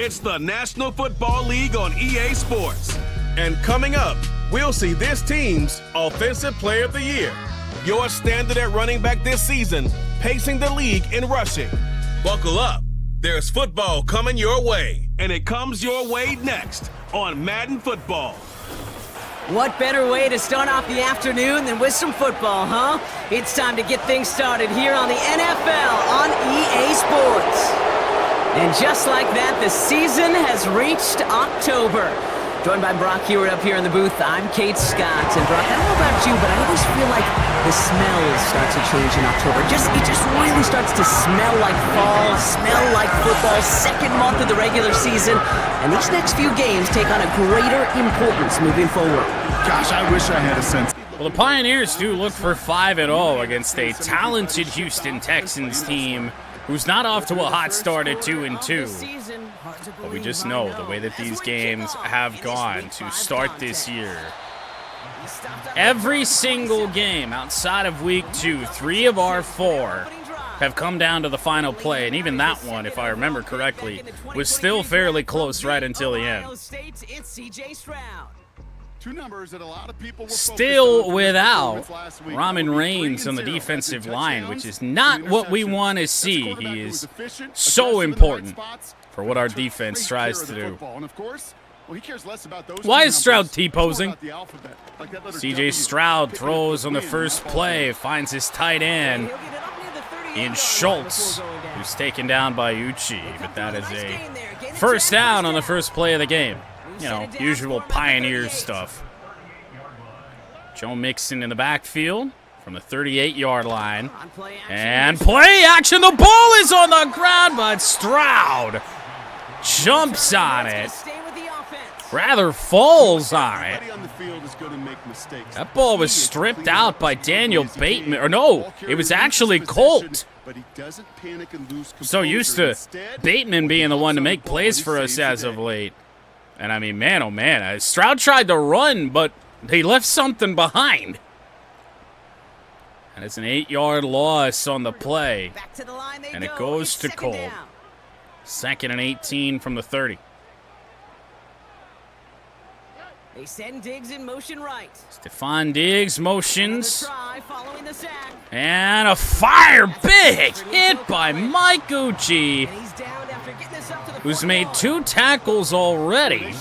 It's the National Football League on EA Sports. And coming up, we'll see this team's Offensive Player of the Year. Your standard at running back this season, pacing the league in rushing. Buckle up. There's football coming your way. And it comes your way next on Madden Football. What better way to start off the afternoon than with some football, huh? It's time to get things started here on the NFL on EA Sports. And just like that, the season has reached October. Joined by Brock Hewitt up here in the booth, I'm Kate Scott. And Brock, I don't know about you, but I always feel like the smells start to change in October. It just really starts to smell like fall, smell like football, second month of the regular season. And these next few games take on a greater importance moving forward. Gosh, I wish I had a sense. Well, the Pioneers do look for 5-0 against a talented Houston Texans team who's not off to a hot start at 2-2. But we just know the way that these games have gone to start this year. Every single game outside of week 2, 3 of our 4 have come down to the final play. And even that one, if I remember correctly, was still fairly close right until the end. Still without Ramin Reigns on the defensive line, which is not what we want to see. He is so important for what our defense tries to do. Why is Stroud T-posing? C.J. Stroud throws on the first play, finds his tight end in Schultz, who's taken down by Uchi. But that is a first down on the first play of the game. You know, usual Pioneers stuff. Joe Mixon in the backfield from the 38-yard line. And play action. The ball is on the ground, but Stroud jumps on it. Rather falls on it. That ball was stripped out by Daniel Bateman. Or no, it was actually Colt. So used to Bateman being the one to make plays for us as of late. And I mean, man, oh man, Stroud tried to run, but he left something behind. And it's an 8-yard loss on the play. And it goes to Cole. 2nd and 18 from the 30. They send Diggs in motion right. Stephon Diggs motions. And a fire big hit by Mike Uchi, who's made 2 tackles already.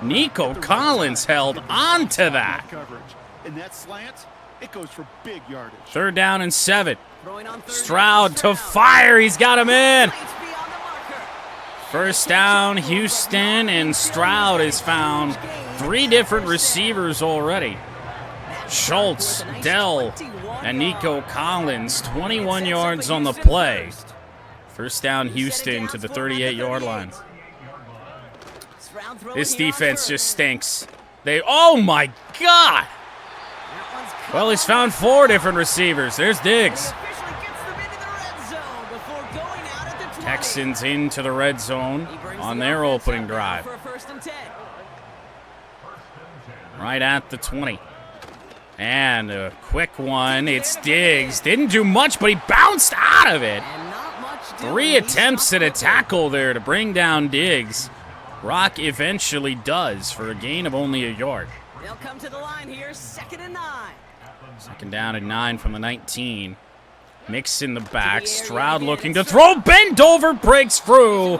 Nico Collins held on to that. 3rd down and 7. Stroud to fire. He's got him in. First down, Houston, and Stroud has found 3 different receivers already. Schultz, Dell, and Nico Collins, 21 yards on the play. First down, Houston to the 38-yard line. This defense just stinks. Oh my God! Well, he's found 4 different receivers. There's Diggs. Texans into the red zone on their opening drive. Right at the 20. And a quick one. It's Diggs. Didn't do much, but he bounced out of it. 3 attempts at a tackle there to bring down Diggs. Rock eventually does for a gain of only 1 yard. They'll come to the line here, 2nd and 9. 2nd down and 9 from the 19. Mix in the back. Stroud looking to throw. Bend over, breaks through.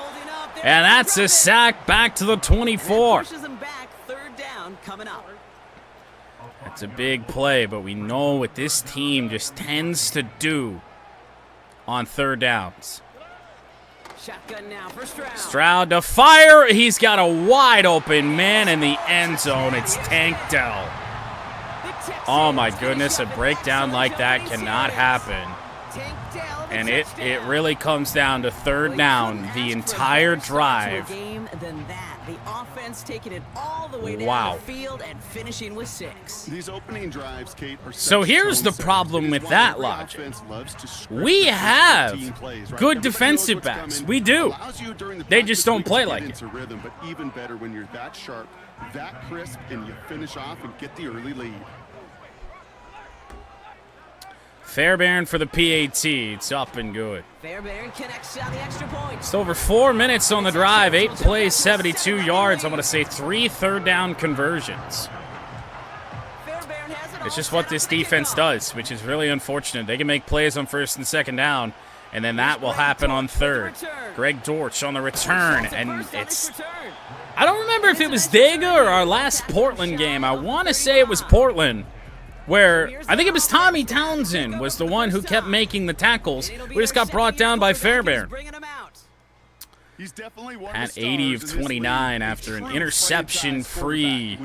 And that's a sack back to the 24. That's a big play, but we know what this team just tends to do on 3rd downs. Stroud to fire. He's got a wide open man in the end zone. It's Tank Dell. Oh my goodness, a breakdown like that cannot happen. And it really comes down to 3rd down the entire drive. Wow. So here's the problem with that logic. We have good defensive backs. We do. They just don't play like it. But even better when you're that sharp, that crisp, and you finish off and get the early lead. Fairbairn for the PAT. It's up and good. Fairbairn connects on the extra point. Just over 4 minutes on the drive. 8 plays, 72 yards. I'm going to say 3 third-down conversions. It's just what this defense does, which is really unfortunate. They can make plays on first and second down, and then that will happen on third. Greg Dortch on the return, and it's... I don't remember if it was Dega or our last Portland game. I want to say it was Portland, where I think it was Tommy Townsend was the one who kept making the tackles. We just got brought down by Fairbairn. At 80 of 29 after an interception-free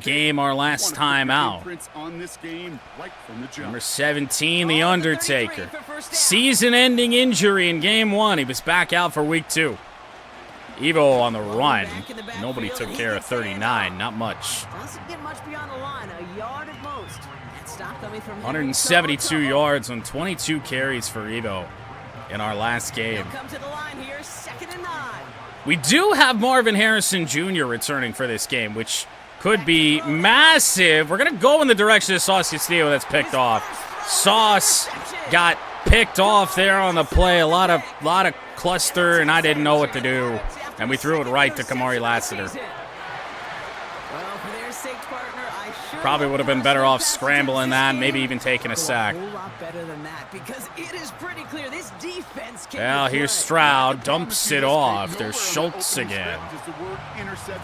game our last time out. Number 17, The Undertaker. Season-ending injury in Game 1. He was back out for Week 2. Evo on the run. Nobody took care of 39. Not much. 172 yards on 22 carries for Evo in our last game. We do have Marvin Harrison Jr. returning for this game, which could be massive. We're going to go in the direction of Sauce Castillo. That's picked off. Sauce got picked off there on the play. A lot of cluster, and I didn't know what to do. And we threw it right to Kamari Lassiter. Probably would have been better off scrambling that, maybe even taking a sack. Well, here's Stroud, dumps it off. There's Schultz again.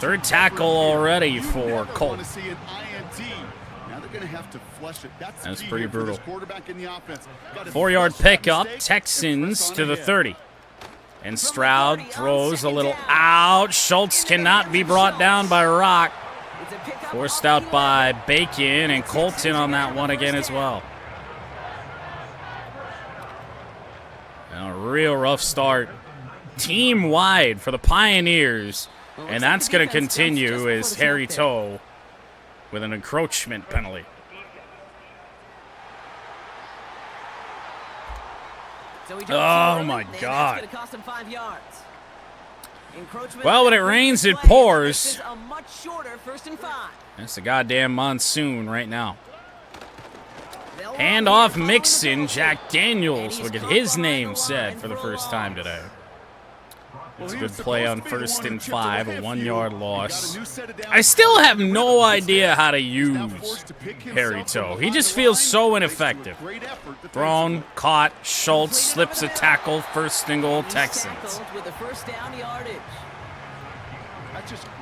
Third tackle already for Colt. That's pretty brutal. 4-yard pickup, Texans to the 30. And Stroud throws a little out. Schultz cannot be brought down by Rock. Forced out by Bacon, and Colton on that one again as well. And a real rough start team-wide for the Pioneers. And that's going to continue as Harry Toe with an encroachment penalty. Oh, my God. Well, when it rains, it pours. That's a goddamn monsoon right now. Hand off Mixon. Jack Daniels will get his name said for the first time today. It's a good play on 1st and 5, a 1-yard loss. I still have no idea how to use Harry Toe. He just feels so ineffective. Thrown, caught, Schultz slips a tackle, 1st and goal, Texans.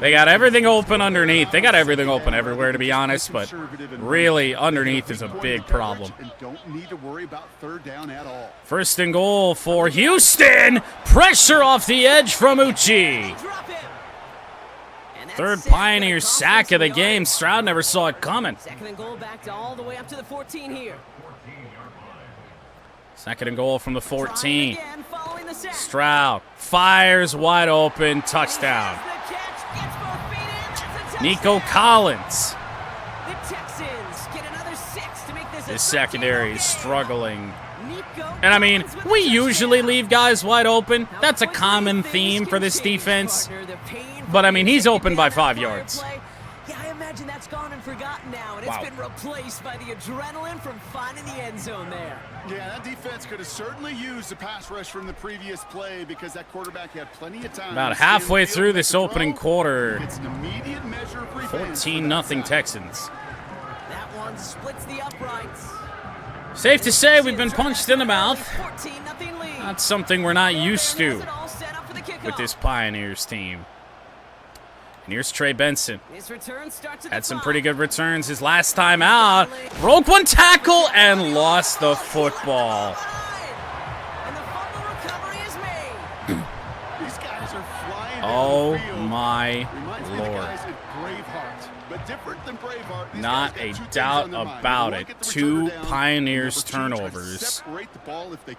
They got everything open underneath. They got everything open everywhere, to be honest, but really underneath is a big problem. 1st and goal for Houston. Pressure off the edge from Uchi. 3rd Pioneer sack of the game. Stroud never saw it coming. 2nd and goal back to all the way up to the 14 here. 2nd and goal from the 14. Stroud fires wide open. Touchdown. Nico Collins. His secondary is struggling. And I mean, we usually leave guys wide open. That's a common theme for this defense. But I mean, he's open by 5 yards. Yeah, I imagine that's gone and forgotten now, and it's been replaced by the adrenaline from finding the end zone there. Yeah, that defense could have certainly used the pass rush from the previous play because that quarterback had plenty of time. About halfway through this opening quarter, 14-0 Texans. That one splits the uprights. Safe to say we've been punched in the mouth. That's something we're not used to with this Pioneers team. And here's Trey Benson. Had some pretty good returns his last time out. Broke one tackle and lost the football. Oh my Lord. Not a doubt about it. 2 Pioneers turnovers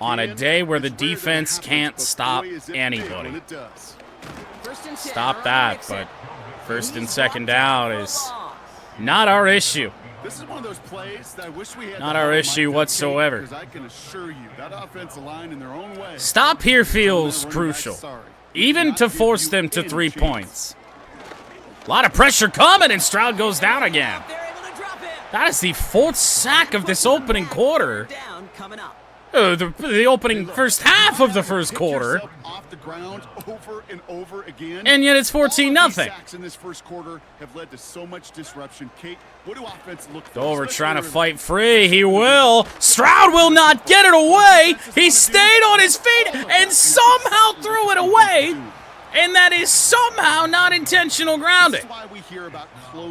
on a day where the defense can't stop anybody. Stop that, but 1st and 2nd down is not our issue. Not our issue whatsoever. Stop here feels crucial, even to force them to 3 points. A lot of pressure coming, and Stroud goes down again. That is the 4th sack of this opening quarter. The opening first half of the first quarter. Off the ground over and over again. And yet it's 14-0. Sacks in this first quarter have led to so much disruption. Kate, what do offense look for? Dover trying to fight free. He will. Stroud will not get it away. He stayed on his feet and somehow threw it away. And that is somehow not intentional grounding.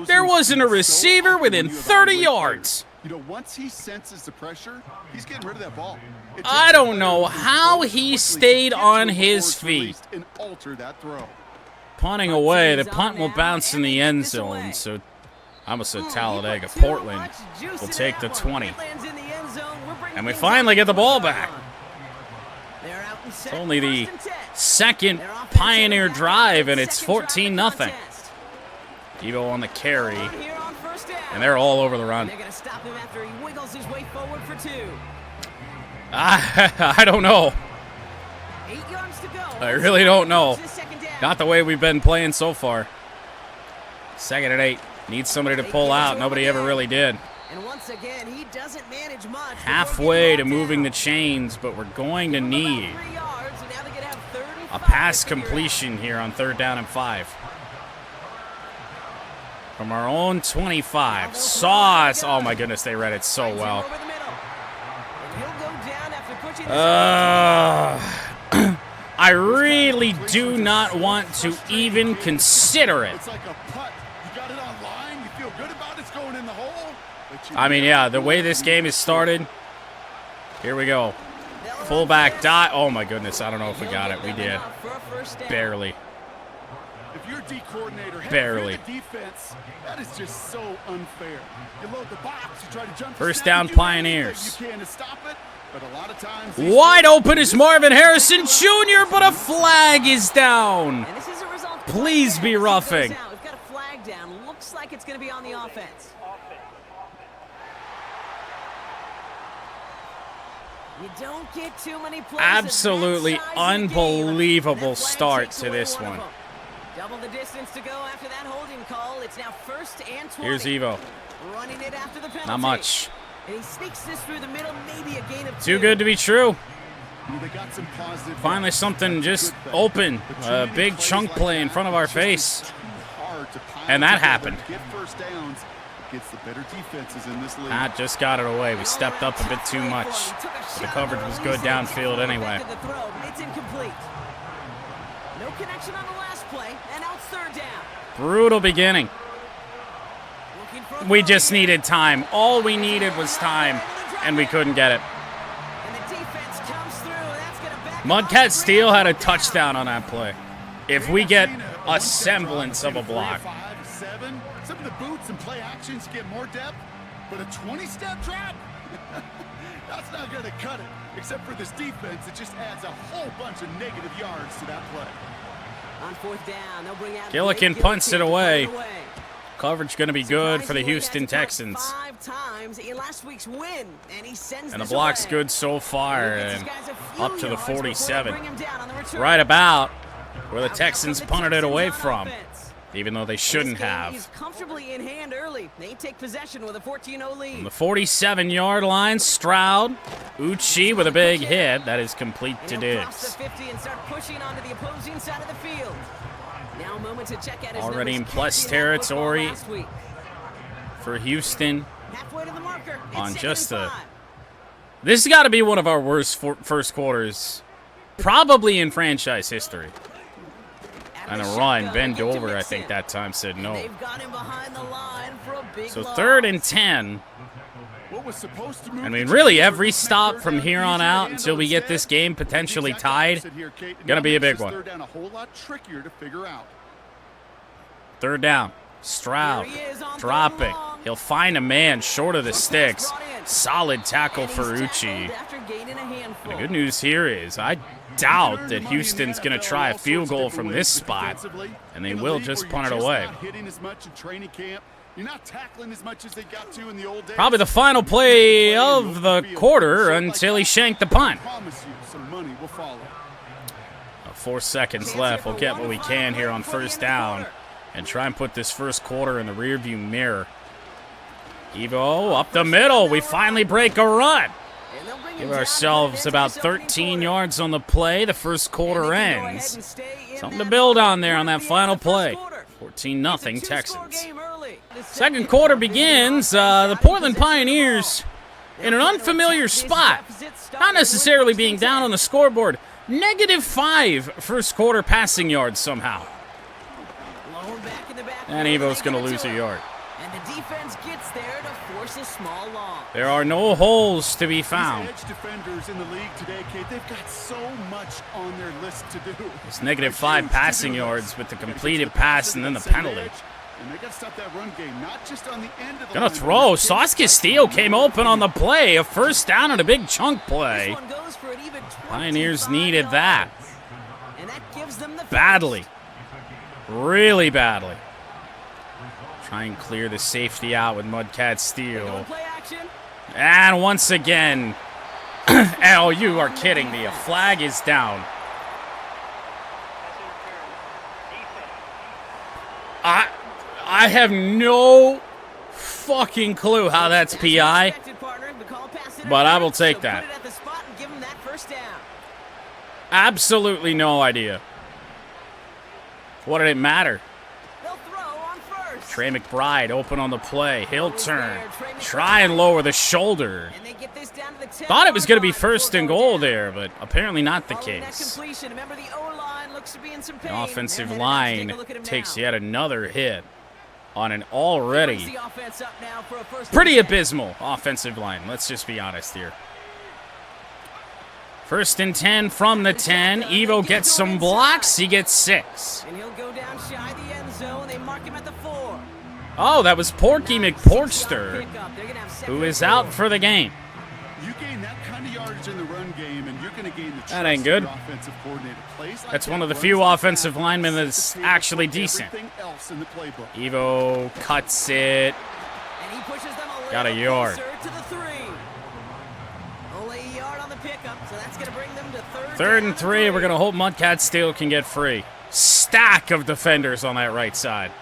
There wasn't a receiver within 30 yards. You know, once he senses the pressure, he's getting rid of that ball. I don't know how he stayed on his feet. Punting away, the punt will bounce in the end zone. So I almost said Talladega. Portland will take the 20. And we finally get the ball back. It's only the second Pioneer drive, and it's 14-0. Devo on the carry. And they're all over the run. They're going to stop him after he wiggles his way forward for 2. I don't know. 8 yards to go. I really don't know. Not the way we've been playing so far. 2nd and 8. Needs somebody to pull out. Nobody ever really did. And once again, he doesn't manage much. Halfway to moving the chains, but we're going to need a pass completion here on 3rd down and 5. From our own 25. Sauce. Oh, my goodness, they read it so well. I really do not want to even consider it. I mean, yeah, the way this game is started. Here we go. Fullback dot. Oh, my goodness. I don't know if we got it. We did. Barely. If you're D coordinator, barely. Defense, that is just so unfair. You load the box, you try to jump. First down, Pioneers. You can stop it, but a lot of times wide open is Marvin Harrison Jr., but a flag is down. And this is a result. Please be roughing. We've got a flag down. Looks like it's going to be on the offense. You don't get too many plays. Absolutely unbelievable start to this one. Double the distance to go after that holding call. It's now 1st and 20. Here's Evo. Running it after the penalty. Not much. And he sneaks this through the middle, maybe a gain of 2. Too good to be true. They got some positive. Finally something just open. A big chunk play in front of our face. And that happened. That just got it away. We stepped up a bit too much. The coverage was good downfield anyway. It's incomplete. No connection on the last play, and now it's 3rd down. Brutal beginning. We just needed time. All we needed was time, and we couldn't get it. And the defense comes through. That's going to back Mudcat Steele had a touchdown on that play. If we get a semblance of a block. Some of the boots and play actions get more depth, but a 20-step drop? That's not going to cut it. Except for this defense, it just adds a whole bunch of negative yards to that play. On 4th down, they'll bring out Gillikin punts it away. Coverage going to be good for the Houston Texans. 5 times in last week's win, and he sends And the this block's away. good so far, and up to the Before they 47. bring him down on the return. Right about where the Texans punted it away from, even though they shouldn't This game have. is comfortably in hand early. They take possession with a 14-0 lead. On the 47-yard line, Stroud. Uchi with a big hit. That is complete to And he'll cross Diggs. the 50 and start pushing onto the opposing side of the field. Now a moment to check out his Already in numbers plus catching that football territory last week. for Houston. Halfway to the marker. It's On 2nd just and a- 5. This has got to be one of our worst first quarters, probably in franchise history. And a run. Ben Dover, I think, that time said no. They've got him behind the line for a big So loss. 3rd and 10. What was supposed to move I mean, the really, chains every was stop third from down, here on easier to out handle until we get instead. this game potentially The exact tied. opposite here, Kate. Gonna be a Now big makes this one. 3rd down a whole lot trickier to figure out. 3rd down. Stroud dropping. He'll find a man short of the sticks. Solid tackle for Uchi. The good news here is I doubt that Houston's going to try a field goal from this spot, and they will just punt it away. Probably the final play of the quarter until he shanked the punt. 4 seconds left. We'll get what we can here on 1st down and try and put this first quarter in the rearview mirror. Evo up the middle. We finally break a run. Give ourselves about 13 yards on the play. The first quarter ends. Something to build on there on that final play. 14-0 Texans. Second quarter begins. The Portland Pioneers in an unfamiliar spot. Not necessarily being down on the scoreboard. -5 first quarter passing yards somehow. And Evo's going to lose a yard. And the defense gets there to force a small loss. There are no holes to be found. These edge defenders in the league today, Kate, they've got so much on their list to do. It's -5 passing yards with the completed pass and then the penalty. And they got to stop that run game, not just on the end of the Gonna line, throw. but Sauce Castillo came open on the play. A first down and a big chunk play. This one goes for an even Pioneers 25 needed that. yards. And that gives them the Badly. Really badly. Try and clear the safety out with Mudcat Steel. play action. And once again, oh, you are kidding me. A flag is down. I have no fucking clue how that's PI, but I will take that. Absolutely no idea. What did it matter? Trey McBride open on the play. He'll turn. Try and lower the shoulder. Thought it was going to be first and goal there, but apparently not the case. The offensive line takes yet another hit on an already pretty abysmal offensive line. Let's just be honest here. 1st and 10 from the 10. Evo gets some blocks. He gets 6. And he'll go down shy the end zone. They mark him at the 4. Oh, that was Porky McPorkster, who is out for the game. you gain that kind of yardage in the run game, and you're going to gain the trust That ain't good. of your offensive coordinator. Plays like That's that, one of the runs few like offensive that, linemen sets that's the table actually for decent. everything else in the playbook. Evo cuts it. And he pushes them a Got a little yard. closer to the 3. Only a yard on the pickup, so that's going to bring them to 3rd and 3. We're going to hope Mudcat Steel can get free. Stack of defenders on that right side.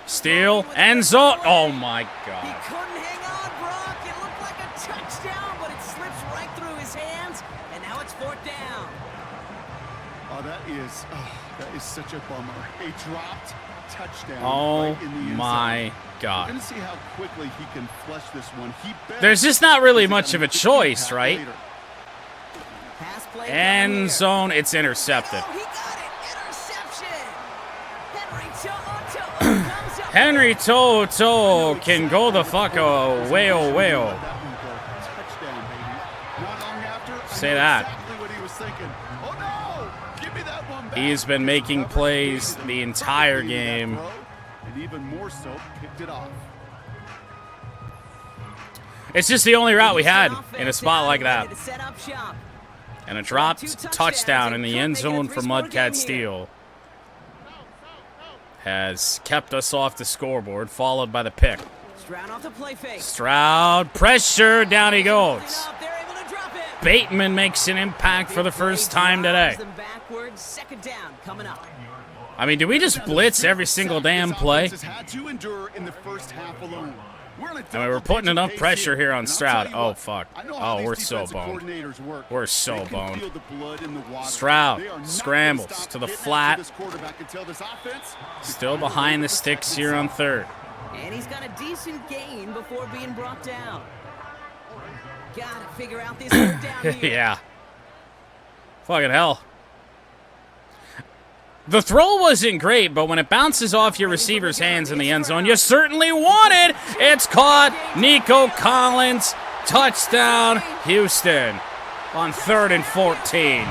Steel, end zone. Oh, my He God. couldn't hang on, Brock. It looked like a touchdown, but it slips right through his hands, and now it's 4th down. Oh, that is such a bummer. A dropped touchdown. Oh, right in the end zone. my We're God. going to see how quickly he can flush this one. There's just not really much of a choice, right? Pass play down End here. zone, it's intercepted. Oh, he got it. Interception. Henry comes up. Henry Toto can go the fuck away. Say that. He's been making plays the entire game. And even more so, picked it off. It's just the only route we had in a spot like that. To set up shop. And a dropped touchdown in the end zone for Mudcat Steel has kept us off the scoreboard, followed by the pick. Stroud off the play fake. Stroud, pressure, down he goes. They're able to drop it. Bateman makes an impact for the first time today. Them backwards. 2nd down coming up. I mean, do we just blitz every single damn play? Had to endure in the first half alone. I mean, we're putting enough pressure here on Stroud. Oh, fuck. Oh, we're so boned. We're so boned. Stroud scrambles to the flat. Still behind the sticks here on 3rd. And he's got a decent gain before being brought down. Gotta figure out this 3rd down here. Yeah. Fucking hell. The throw wasn't great, but when it bounces off your receiver's hands in the end zone, you certainly want it. It's caught. Nico Collins, touchdown, Houston on 3rd and 14.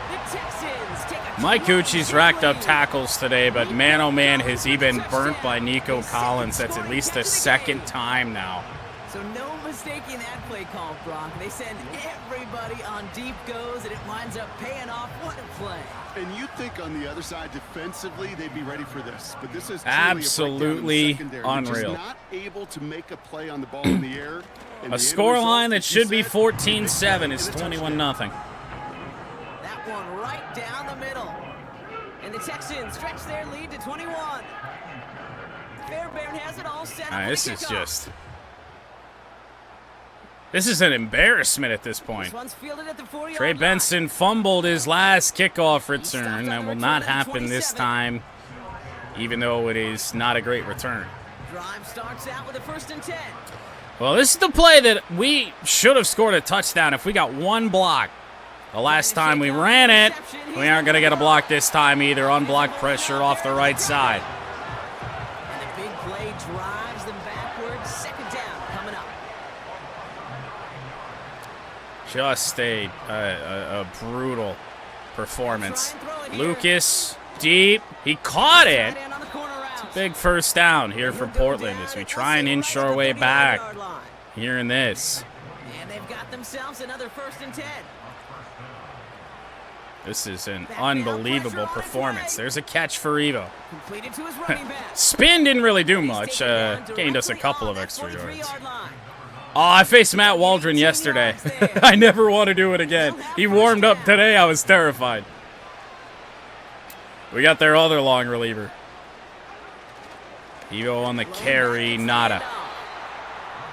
The Texans take a Mike Gucci's racked up tackles today, but man, oh man, has he been burnt by Nico Collins. That's at least the 2nd time now. So no mistaking that play call, Brock. They send everybody on deep goes, and it winds up paying off. What a play. And you think on the other side defensively they'd be ready for this, but this is absolutely unreal. Not able to make a play on the ball in the air. A scoreline that should be 14-7 is 21-0. That one right down the middle. And the Texans stretch their lead to 21. Fair This is an embarrassment at this point. Trey Benson fumbled his last kickoff return. That will not happen this time, even though it is not a great return. Drive starts out with a 1st and 10. Well, this is the play that we should have scored a touchdown if we got one block. The last time we ran it, we aren't going to get a block this time either. Unblocked pressure off the right side. And the big play drives them backwards. 2nd down coming up. Just a brutal performance. Lucas, deep. He caught it. It's a big 1st down here for Portland as we try and inch our way back here in this. And they've got themselves another 1st and 10. This is an unbelievable performance. There's a catch for Evo. Completed to his running back. Spin didn't really do much. Gained us a couple of extra yards. Oh, I faced Matt Waldron yesterday. I never want to do it again. He warmed up today. I was terrified. We got their other long reliever. Evo on the carry, nada.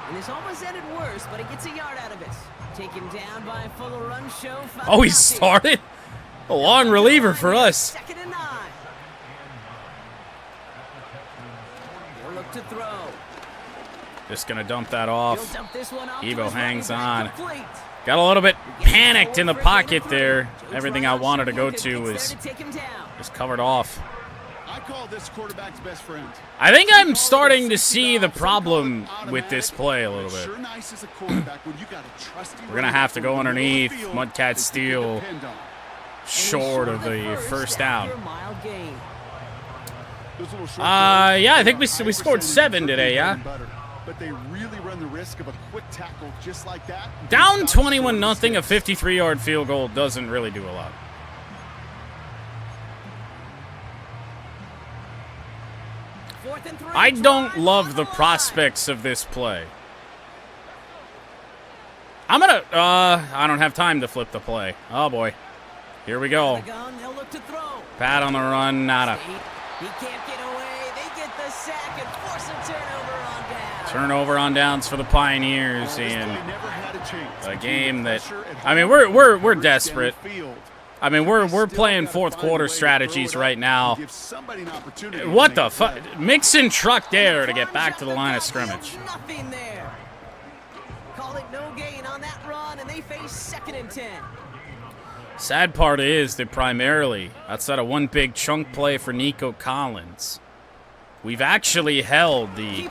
And this almost ended worse, but he gets a yard out of it. Taken down by a full run show. Oh, he started? A long reliever for us. 2nd and 9. He'll look to throw. Just going to dump that off. Dump this one off. Evo hangs on. Got a little bit panicked in the pocket there. Everything I wanted to go to was just covered off. I call this quarterback's best friend. I think I'm starting to see the problem with this play a little bit. We're going to have to go underneath. Mudcat steal short of the 1st down. Yeah, I think we scored 7 today, yeah? But they really run the risk of a quick tackle just like that. Down 21-0, a 53-yard field goal doesn't really do a lot. I don't love the prospects of this play. I'm gonna, I don't have time to flip the play. Oh boy. Here we go. Pat on the run, nada. He can't get away. They get the sack and force a turnover on downs. Turnover on downs for the Pioneers in a game that, I mean, we're desperate. I mean, we're playing 4th quarter strategies right now. What the fuck? Mixon trucked there to get back to the line of scrimmage. Nothing there. Call it no gain on that run, and they face 2nd and 10. Sad part is that primarily, outside of one big chunk play for Nico Collins, we've actually held the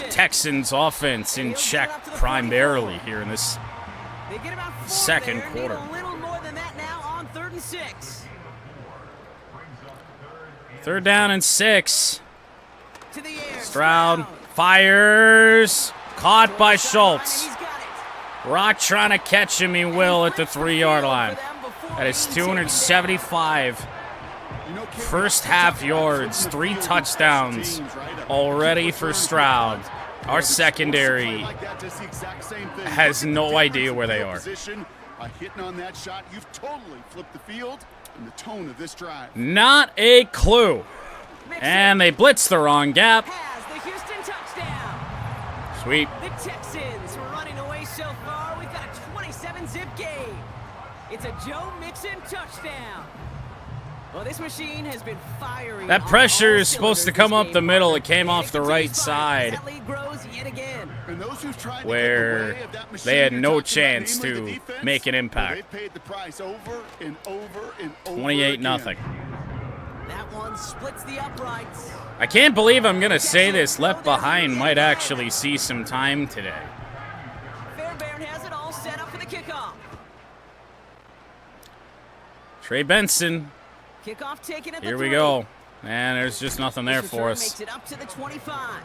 Texans offense in check primarily here in this 2nd quarter. 3rd and 6. 3rd down and 6. Stroud fires. Caught by Schultz. Rock trying to catch him. He will at the 3-yard line. That is 275 first half yards. 3 touchdowns already for Stroud. Our secondary has no idea where they are. By hitting on that shot, you've totally flipped the field and the tone of this drive. Not a clue. And they blitz the wrong gap. Sweet. The Texans were running away so far. We've got a 27-zip game. It's a Joe Mixon touchdown. Well, this machine has been firing. That pressure is supposed to come up the middle. It came off the right side, where they had no chance to make an impact. 28-0. That one splits the uprights. I can't believe I'm going to say this. Left Behind might actually see some time today. Fairbairn has it all set up for the kickoff. Trey Benson. Kickoff taken at the Here we go. And there's just nothing there for us. Makes it up to the 25.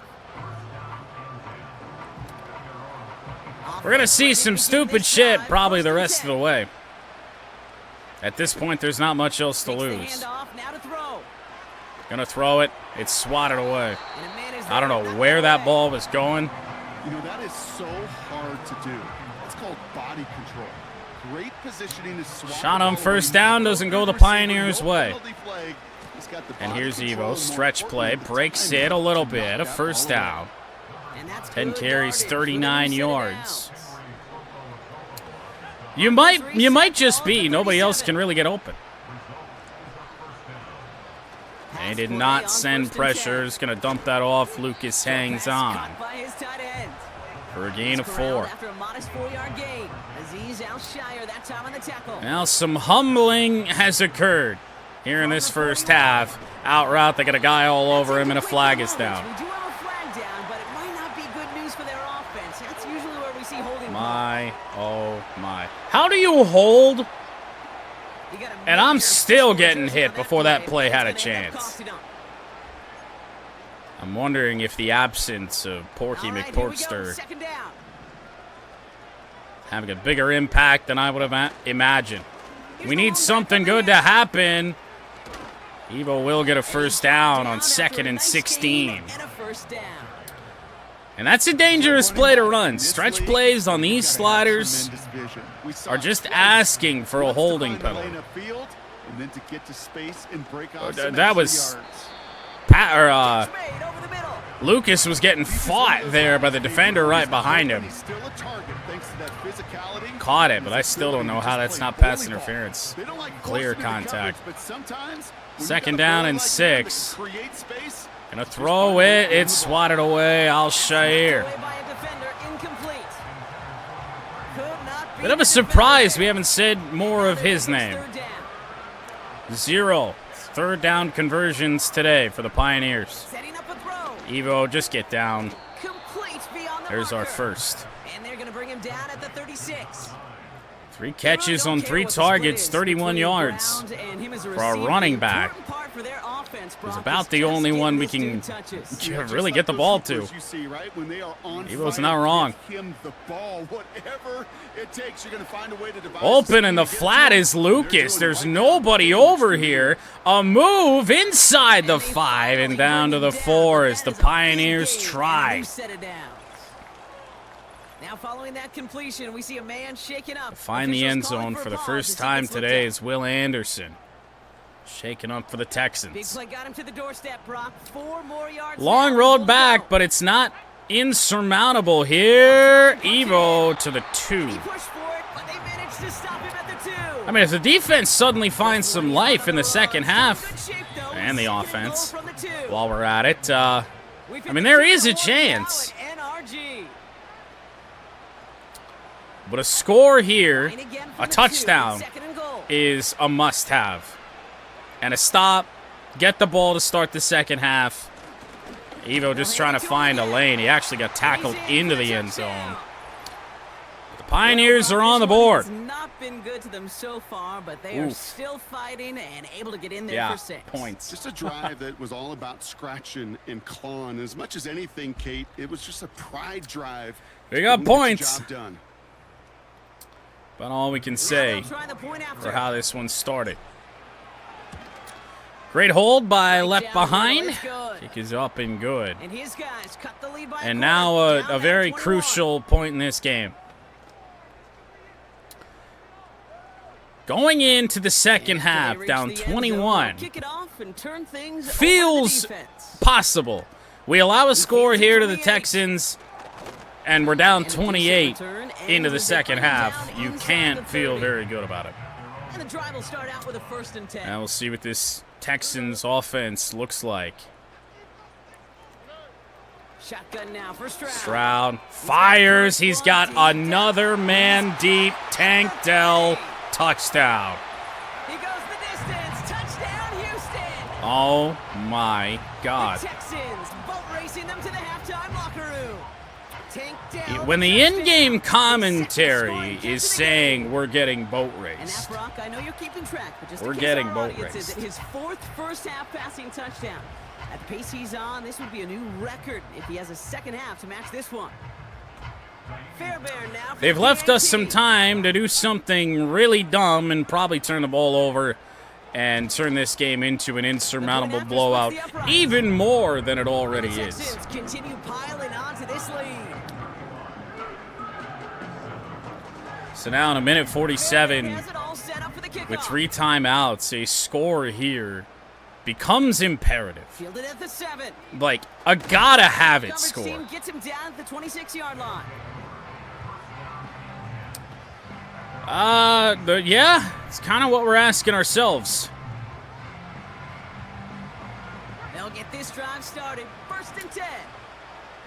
We're going to see some stupid shit probably the rest of the way. At this point, there's not much else to lose. Gonna throw it. It's swatted away. I don't know where that ball was going. You know, that is so hard to do. It's called body control. great positioning to swat Shot on first down, doesn't go the Pioneers' way. And here's Evo, stretch play, breaks it a little bit, a first down. 10 carries, 39 yards. You might just be. Nobody else can really get open. They did not send pressure. Just going to dump that off. Lucas hangs on for a gain of 4. Now some humbling has occurred here in this first half. Out route, they got a guy all over him, and a flag is down. My, oh my. How do you hold? And I'm still getting hit before that play had a chance. I'm wondering if the absence of Porky McPorkster having a bigger impact than I would have imagined. We need something good to happen. Evo will get a first down on 2nd and 16. And that's a dangerous play to run. Stretch plays on these sliders are just asking for a holding penalty. That was Lucas was getting fought there by the defender right behind him. Caught it, but I still don't know how that's not pass interference. Clear contact. 2nd down and 6. Gonna throw it. It's swatted away. Al-Shair. Bit of a surprise we haven't said more of his name. 0 3rd down conversions today for the Pioneers. Evo, just get down. There's our first. And they're gonna bring him down at the 36. 3 catches on 3 targets, 31 yards for our running back. He's about the only one we can really get the ball to. Evo's not wrong. Open in the flat is Lucas. There's nobody over here. A move inside the 5 and down to the 4 as the Pioneers try. Now following that completion, we see a man shaking up. Find the end zone for the first time today is Will Anderson. Shaking up for the Texans. Big play got him to the doorstep, Brock. 4 more yards. Long road back, but it's not insurmountable here. Evo to the 2. He pushed for it, but they managed to stop him at the 2. I mean, if the defense suddenly finds some life in the second half, and the offense, while we're at it, I mean, there is a chance. But a score here, a touchdown, is a must-have. And a stop, get the ball to start the second half. Evo just trying to find a lane. He actually got tackled into the end zone. The Pioneers are on the board. It's not been good to them so far, but they are still fighting and able to get in there for 6 points. Just a drive that was all about scratching and clawing. As much as anything, Kate, it was just a pride drive. We got points. Job done. About all we can say for how this one started. Great hold by left behind. Kick is up and good. And now a very crucial point in this game. Going into the second half, down 21. Feels possible. We allow a score here to the Texans. And we're down 28 into the second half. You can't feel very good about it. And the drive will start out with a 1st and 10. Now we'll see what this Texans offense looks like. Shotgun now for Stroud. Stroud fires. He's got another man deep. Tank Dell touchdown. He goes the distance. Touchdown, Houston. Oh my God. The Texans boat racing them to the halftime locker room. When the in-game commentary is saying we're getting boat raced, we're getting boat raced. His 4th first-half passing touchdown. At the pace he's on, this would be a new record if he has a second half to match this one. They've left us some time to do something really dumb and probably turn the ball over and turn this game into an insurmountable blowout, even more than it already is. Continue piling onto this lead. So now in a minute 47, with 3 timeouts, a score here becomes imperative. Fielded at the 7. Like, a gotta have it Coverage score. team gets him down at the 26-yard line. Yeah, it's kind of what we're asking ourselves. They'll get this drive started. 1st and 10.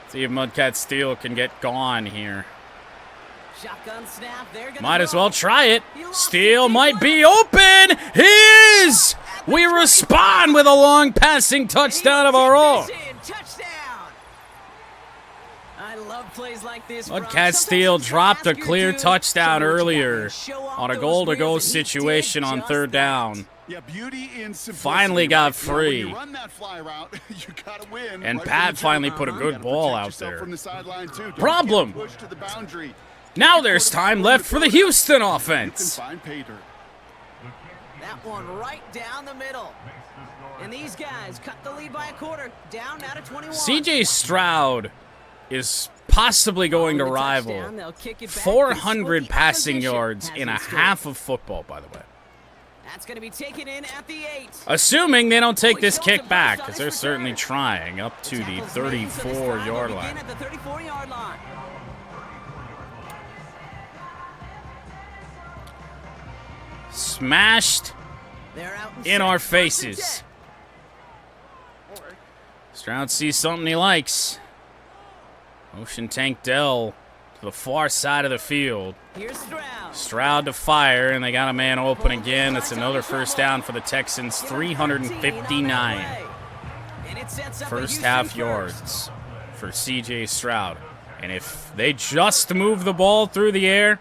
See if Mudcat Steel can get gone here. Shotgun snap. They're gonna Might as throw. well try it. Steel might be open. He is! We respond with a long passing touchdown of our own. Touchdown. I love plays like this. Mudcat Steel dropped a clear touchdown earlier on a goal-to-go situation on 3rd down. Yeah, beauty in simplicity. Finally got free. When you run that fly route, you gotta win. And Right Pat from the finally jump. put a You good gotta ball protect out yourself there. from the sideline, too. Don't Problem. get pushed to the boundary. Now there's time left for the Houston You offense. can find pay dirt. That one right down the middle. And these guys cut the lead by a quarter. Down now to 21. CJ Stroud is possibly going to rival 400 passing yards in a half of football, by the way. That's going to be taken in at the 8. Assuming they don't take this kick back, because they're certainly trying up to the 34-yard line. At the 34-yard line. Smashed They're out in our 6, 1st and faces. Stroud sees something he likes. Motion Tank Dell to the far side of the field. 10. Here's Stroud. Stroud to fire, and they got a man open again. It's another 1st down for the Texans, 359. And it sets up a First Houston half first. yards for CJ Stroud. And if they just move the ball through the air,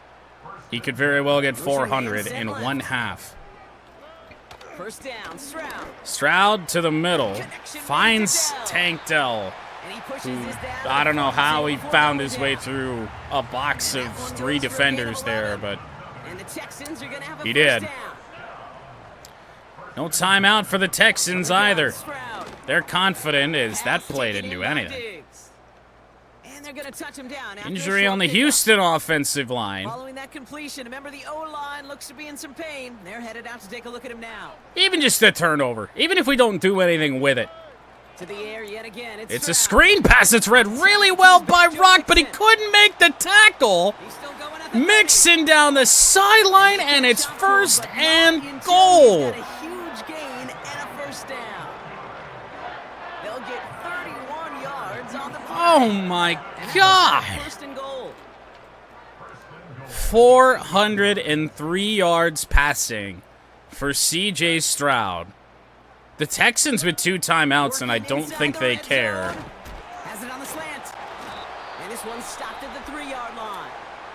he could very well get 400 in 1 half. 1st down, Stroud. Stroud to the middle, finds Tank Dell. And he pushes Who, this down. I don't know how he found his way through a box of 3 defenders there, but And the Texans are going to have a he 1st did. down. no timeout for the Texans either. Stroud. They're confident as that Pass play taken didn't in do by anything. Diggs. And they're going to touch him down. after a Injury short on the pickup. Houston offensive line. Following that completion, remember the O-line looks to be in some pain. They're headed out to take a look at him now. Even just a turnover, even if we don't do anything with it. To the air yet again. It's a Stroud. screen pass. It's read really well by Rock, but he couldn't make the tackle. He's still going at the Mixing down the sideline, and it's Shot 1st but not and until goal. He's got a huge gain and a 1st down. They'll get 31 yards on the play. Oh my And that God. was 1st and goal. 403 yards passing for CJ Stroud. The Texans with 2 timeouts, and I Working don't inside think the they red care. zone. Has it on the slant. And this one stopped at the 3-yard line.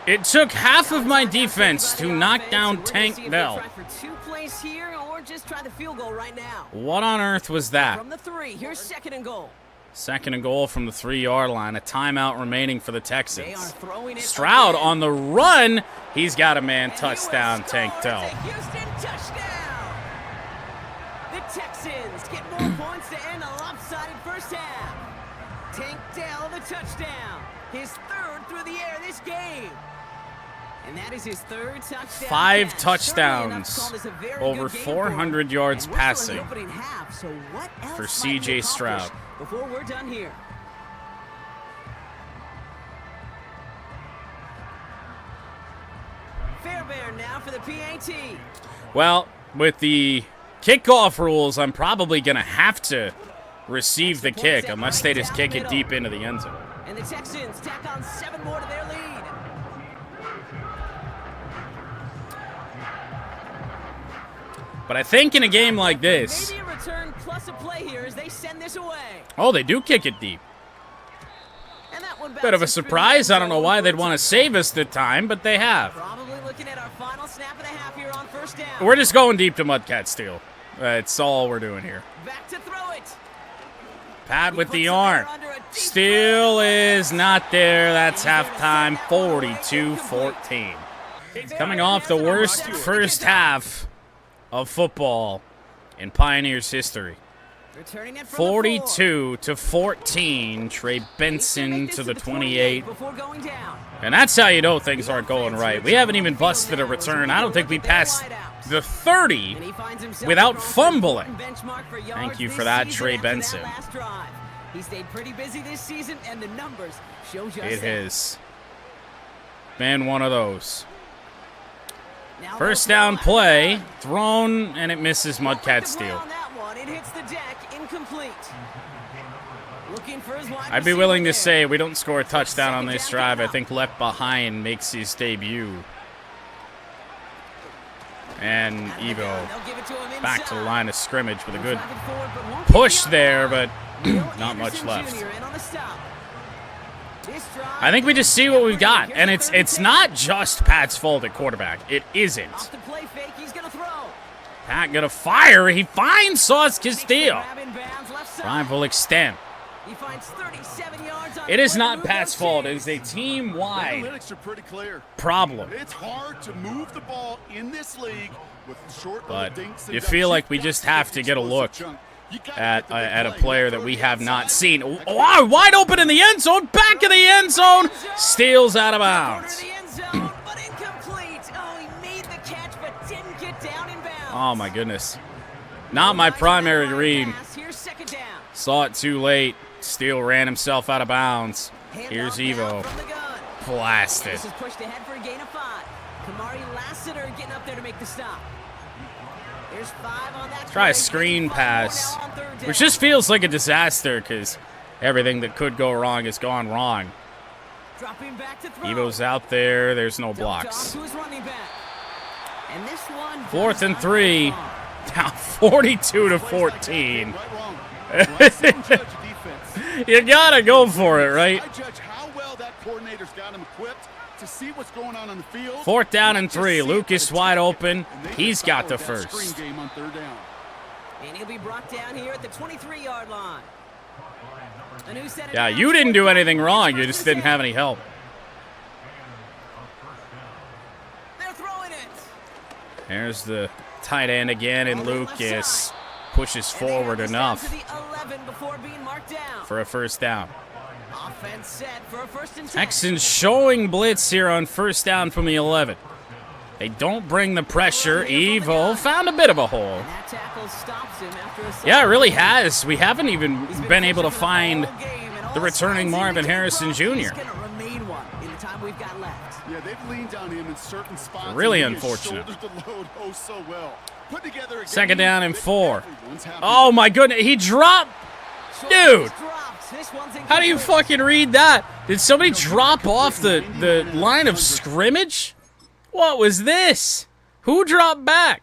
It took half of my Outside that defense by to the knock offense, down and we're gonna Tank see if they Bell. try for 2 plays here or just try the field goal right now. What on earth was that? From the 3, here's 2nd and goal. 2nd and goal from the 3-yard line. A timeout remaining for the They are Texans. throwing it Stroud again. on the run. He's got a man. And he will Touchdown, score. Tank Dell. It's a Houston touchdown. The Texans get more points to end a lopsided 1st half. Tank Dell the touchdown. His 3rd through the air this game. And that is his 3rd touchdown. 5 pass. Certainly enough to touchdowns, call this a very over good game for him. 400 yards And we're still in the passing opening half, so what else for might CJ he accomplish Stroud. before we're done here? Fairbairn now for the PAT. Well, with the kickoff rules, I'm probably going to have to receive the kick unless they just kick it deep into the end zone. And the Texans tack on 7 more to their lead. But I think in a game like this, Maybe a return plus a play here as they send this away. oh, they do kick it deep. And that one Bit of a bounces through the surprise. end I don't know zone why for they'd a want to touchdown. save us the time, but they have. Probably looking at our final snap of the half here on 1st down. We're just going deep to Mudcat Steel. That's all we're doing here. Back to throw it. Pat with the Puts it arm. there under a deep Still throw. is not there. That's halftime, 42-14. Coming off the worst first half of football in Pioneers history. Returning it from 42 to 14. Trey Benson to the 28. before going down. And that's how you know things aren't going right. We haven't even busted a return. I don't think we passed the 30 And he finds himself without across the fumbling. benchmark for yards Thank you this for that, season Trey after that Benson. last drive. He stayed pretty busy this season, and the numbers show just It that. has been one of those. Now First they'll down throw play, thrown, and it misses Mudcat Offensive play Steele. on that one. It hits the deck, incomplete. Looking for his wide I'd be receiver willing to there. say we don't score a touchdown on this Second down drive. I coming think Left Behind makes his debut. And Out of the Evo gun, they'll give it to him back to the inside. line of scrimmage with a good Driving forward, but won't push get there, but Will not much Anderson left. Jr. in on the stop. This drive, I think we just see what we've got, and it's not just Pat's fault at quarterback. It isn't. Off the play fake, he's gonna throw. Pat gonna fire. He finds Sauce Castile. Grab in bounds, left side. Drive will extend. He finds 37 yards on It the is play to not move Pat's those fault. It chains. is a team-wide Analytics are pretty clear. problem. It's hard to move the ball in this league with short little But dinks and you dunks. feel like You've we got just to have get to get a explosive look junk. You gotta at get the big at a play. player that Throw we to have the not inside. seen. Wow, wide open in the end zone, back in the end zone, steals out of Corner bounds. of the end zone, but incomplete. Oh, he made the catch, but didn't get down in bounds. Oh my goodness. Not my primary read. Pass. Here's second down. Saw it too late. Steele ran himself out of bounds. Here's Handoff now Evo. from the gun. Blasted. This is pushed ahead for a gain of 5. Kamari Lassiter getting up there to make the stop. There's 5 on that. Try a play. screen 5 more pass, now on third down. which just feels like a disaster because everything that could go wrong has gone wrong. Dropping back to throw. Evo's out there. There's no Dumped blocks. off to his running back. And this one 4th and does 3. not Down 42 to Plays like that, 14. right, wrong. Well, I still judge the defense. You gotta go for it, right? I judge how well that coordinator's got him equipped to see what's going on the field. 4th down and Not just 3. see it, Lucas but wide attack it. open. And they He's just got the followed that first. screen game on third down. And he'll be brought down here at the 23-yard line. A new set of Yeah, downs you didn't for do the anything wrong. You first just and didn't 10. have any help. They're throwing it. There's the tight end again, and Lucas pushes And they have forward this down enough to the 11 before being marked down. for a first down. Offense set for a first and 10. Texans showing blitz here on first down from the 11. They don't bring the pressure. Evo found a bit of a hole. And that tackle stops him after a Yeah, it really solid has. We haven't even He's been able to pushing the find whole game, and all the returning signs Marvin indicate Harrison He's Jr. gonna remain one in the time we've got left. Yeah, they've leaned on him in certain spots. Really and he has unfortunate. shouldered the load oh so well. Put together a game Second down and that 4. everyone's happy Oh with. my goodness, he dropped. Dude, Dropped. This one's how do you incomplete. fucking read that? Did somebody drop off the line of scrimmage? What was this? Who dropped back?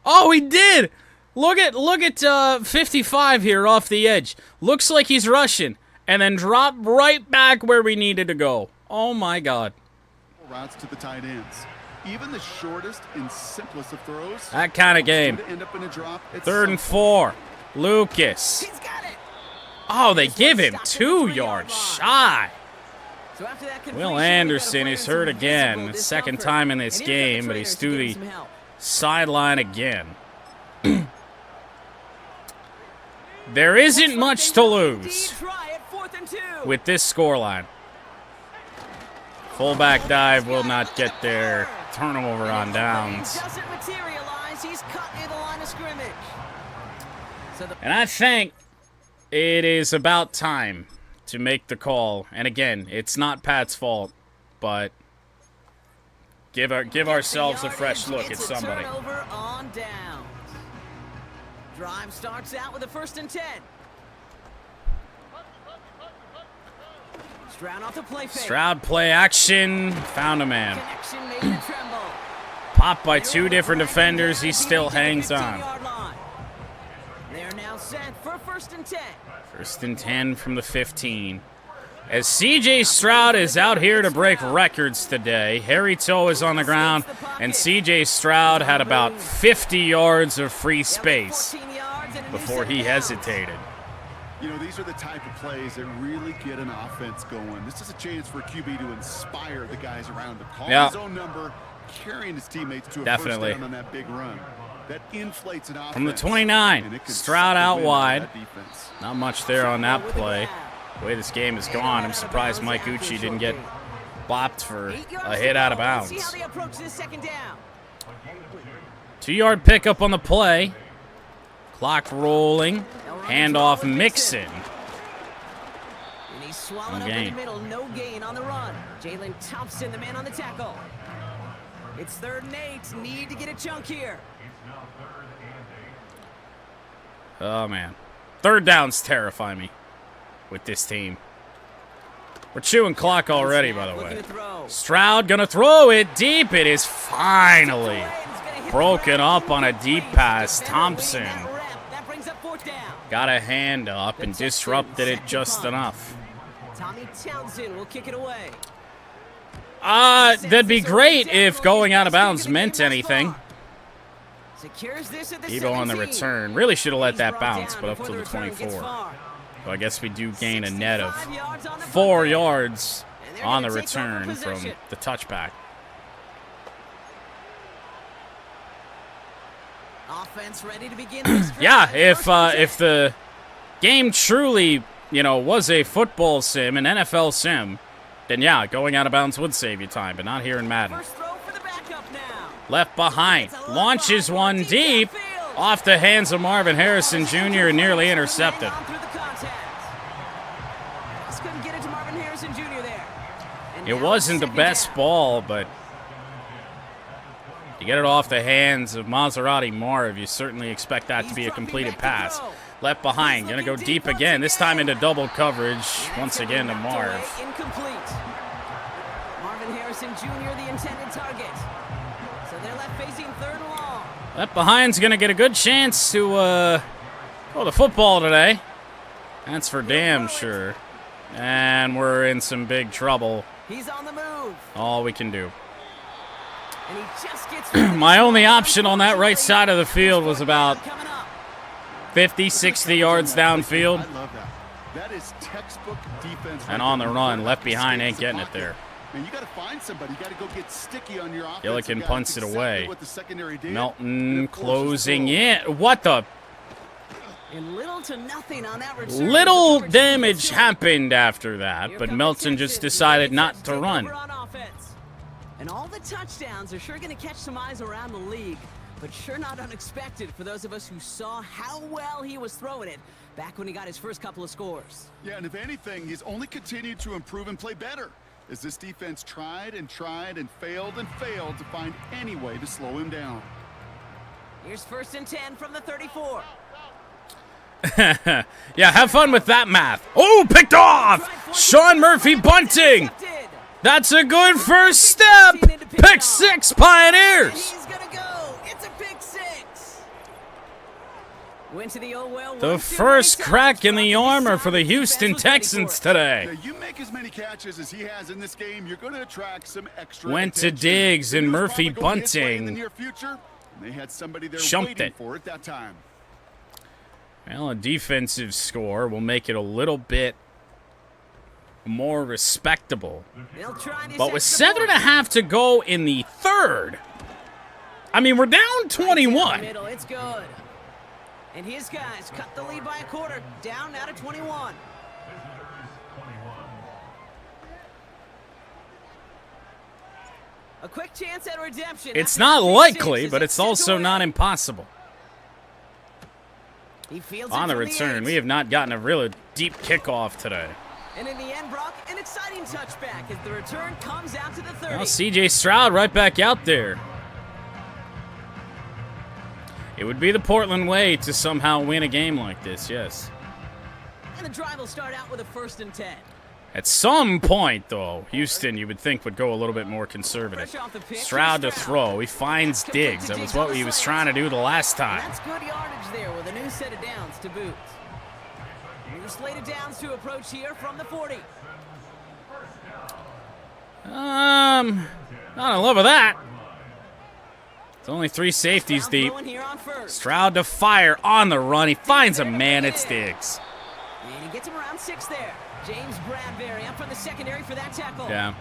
Oh, he did. Look at 55 here off the edge. Looks like he's rushing, and then dropped right back where we needed to go. Oh my God. Routes to the tight ends. Even the shortest and simplest of throws. That kind of game. To end up in a drop. It's 3rd and something. 4. Lucas. He's got it. Oh, they give him 2 yards shy. So after that completion, Will we got a Anderson player is that's hurt again. invisible this Second effort. time in this And here's game, the but he's trainers to to give the him some help. sideline again. There isn't much to lose Try it, 4th and 2. with this scoreline. Fullback dive will not get there. Turnover on downs. Doesn't materialize. He's cut near the line of scrimmage. So the And I think it is about time to make the call. And again, it's not Pat's fault, but give ourselves a fresh look at It's somebody. A turnover on downs. Drive starts out with a 1st and 10. Stroud off the play fake. Stroud play action, found a man. Connection made to Tremble. Popped by 2 different defenders, he still hangs on. They're now set for a 1st and 10. 1st and 10 from the 15. As CJ Stroud is out here to break records today, Harry Toe is on the ground, and CJ Stroud had about 50 yards of free space 14 yards and a new before set he of downs. hesitated. You know, these are the type of plays that really get an offense going. This is a chance for a QB to inspire the guys around him. Call Yeah. his own number, carrying his teammates to a Definitely. first down on that big run. that inflates an offense. From the 29, Stroud out wide. Not much there on that play. The way this game has gone, I'm surprised Mike Ucci didn't get bopped for a hit out of bounds. 2-yard pickup on the play. Clock rolling. Handoff Mixon. And he's swallowed up in the middle. No gain on the run. Jalen Thompson, the man on the tackle. It's 3rd and 8. Need to get a chunk here. Oh, man. 3rd downs terrify me with this team. We're chewing clock already, by the way. Stroud gonna throw it deep. It is finally broken up on a deep pass. Thompson got a hand up and disrupted it just enough. Tommy Townsend will kick it away. That'd be great if going out of bounds meant anything. Evo on the return. Really should have let that bounce, but up to the 24. So I guess we do gain a net of 4 yards on the return from the touchback. Offense ready to begin. Yeah, if the game truly, was a football sim, an NFL sim, then yeah, going out of bounds would save you time, but not here in Madden. Left behind, launches one deep, off the hands of Marvin Harrison Jr. and nearly intercepted. It wasn't the best ball, but you get it off the hands of Maserati Marv, you certainly expect that to be a completed pass. Left behind, going to go deep again, this time into double coverage, once again to Marv. Marvin Harrison Jr., the intended target. So they're left facing 3rd and long. Left behind's going to get a good chance to throw the football today. That's for damn sure. And we're in some big trouble. He's on the move. All we can do. And he just gets my only option on that right side of the field was about 50, 60 yards downfield. I love that. That is textbook defense. And on the run, left behind ain't getting it there. And you got to find somebody. You got to go get sticky on your offense. Gillikin punts it away. Melton closing in. What the? And little to nothing on that return. Little damage happened after that, but Melton just decided not to run. And all the touchdowns are sure going to catch some eyes around the league, but sure not unexpected for those of us who saw how well he was throwing it back when he got his first couple of scores. Yeah, and if anything, he's only continued to improve and play better, as this defense tried and failed to find any way to slow him down. Here's 1st and 10 from the 34. Yeah, have fun with that math. Oh, picked off! Sean Murphy bunting! That's a good first step! Pick 6, Pioneers! He's gonna go! It's a pick 6! Went to the old well. The first crack in the armor for the Houston Texans today. You make as many catches as he has in this game, you're going to attract some extra Went to Diggs and Murphy bunting. In the near future, they had somebody there Chumped waiting it. for it that time. Well, a defensive score will make it a little bit more respectable. But with 7.5 to go in the 3rd, I mean, we're down 21. It's good. And his guys cut the lead by a quarter, down now to 21. A quick chance at redemption. It's not likely, but it's also not impossible. On the return, we have not gotten a really deep kickoff today. And in the end, Brock, an exciting touchback as the return comes out to the 30. Well, C.J. Stroud right back out there. It would be the Portland way to somehow win a game like this, yes. And the drive will start out with a 1st and 10. At some point, though, Houston, you would think, would go a little bit more conservative. Stroud to throw. He finds Diggs. That was what he was trying to do the last time. That's good yardage there with a new set of downs to boot. New slate of downs to approach here from the 40. Not in love with that. It's only 3 safeties deep. Stroud to fire on the run. He finds a man. It's Diggs. And he gets him around 6 there. James Bradbury up from the secondary for that tackle. Yeah.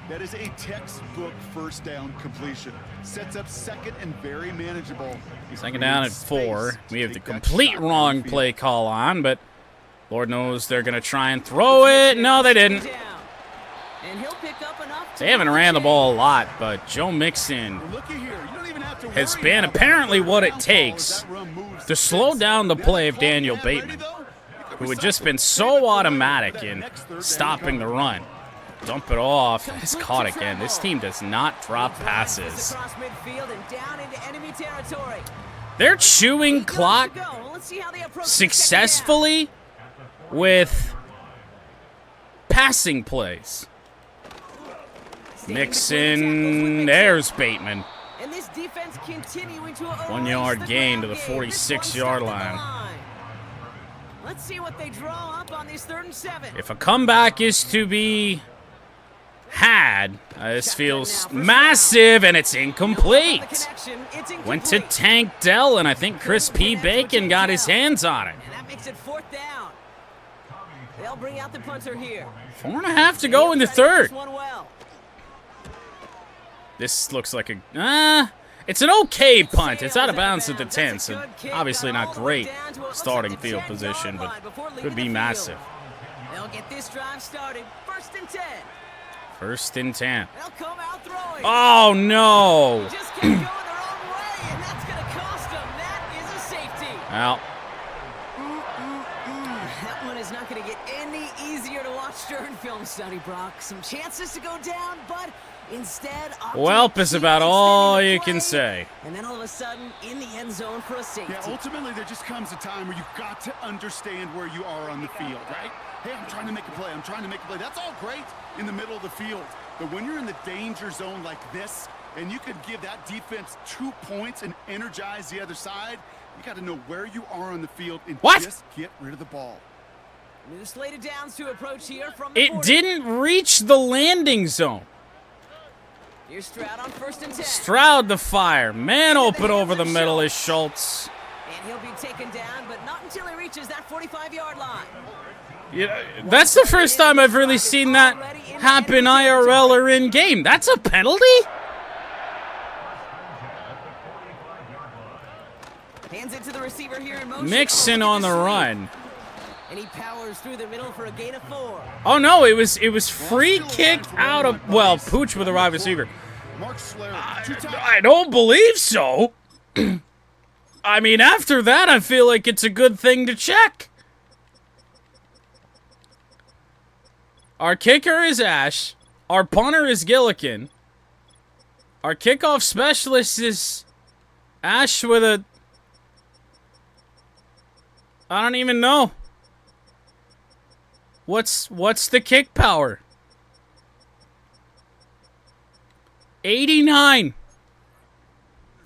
That is a textbook first down completion. Sets up second and very manageable. Second down at 4. We have the complete wrong play call on, but Lord knows they're going to try and throw it. No, they didn't. They haven't ran the ball a lot, but Joe Mixon has been apparently what it takes to slow down the play of Daniel Bateman, who had just been so automatic in stopping the run. Dump it off. It's caught again. This team does not drop passes. They're chewing clock successfully with passing plays. Mixon, there's Bateman. 1 yard gain to the 46-yard line. Let's see what they draw up on these 3rd and 7. If a comeback is to be had, this feels massive, and it's incomplete. Went to Tank Dell, and I think Chris P. Bacon got his hands on it. And that makes it 4th down. They'll bring out the punter here. 4.5 to go in the 3rd. This looks like a... it's an okay punt. It's out of bounds at the 10, so obviously not great starting field position, but could be massive. They'll get this drive started. 1st and 10. 1st and 10. They'll come out throwing. Oh, no. Just kept going the wrong way, and that's going to cost them. That is a safety. Well. That one is not going to get any easier to watch during film study, Brock. Some chances to go down, but... instead, Welp is about all you can say. And then all of a sudden, in the end zone for a safety. Yeah, ultimately, there just comes a time where you've got to understand where you are on the field, right? Hey, I'm trying to make a play. I'm trying to make a play. That's all great in the middle of the field. But when you're in the danger zone like this, and you can give that defense 2 points and energize the other side, you got to know where you are on the field and just get rid of the ball. New slated downs to approach here from the It 40. didn't reach the landing zone. Here's Stroud on 1st and 10. Stroud the fire. Man open over the middle is Schultz. And he'll be taken down, but not until he reaches that 45-yard line. Yeah, that's the first time I've really seen that happen IRL or in-game. That's a penalty? Hands it to the receiver here in motion. Mixon on the run. And he powers through the middle for a gain of 4. Oh no, it was free kick out of, well, Pooch with a wide receiver. I don't believe so. I mean, after that, I feel like it's a good thing to check. Our kicker is Ash. Our punter is Gillikin. Our kickoff specialist is Ash with a... I don't even know. What's the kick power? 89.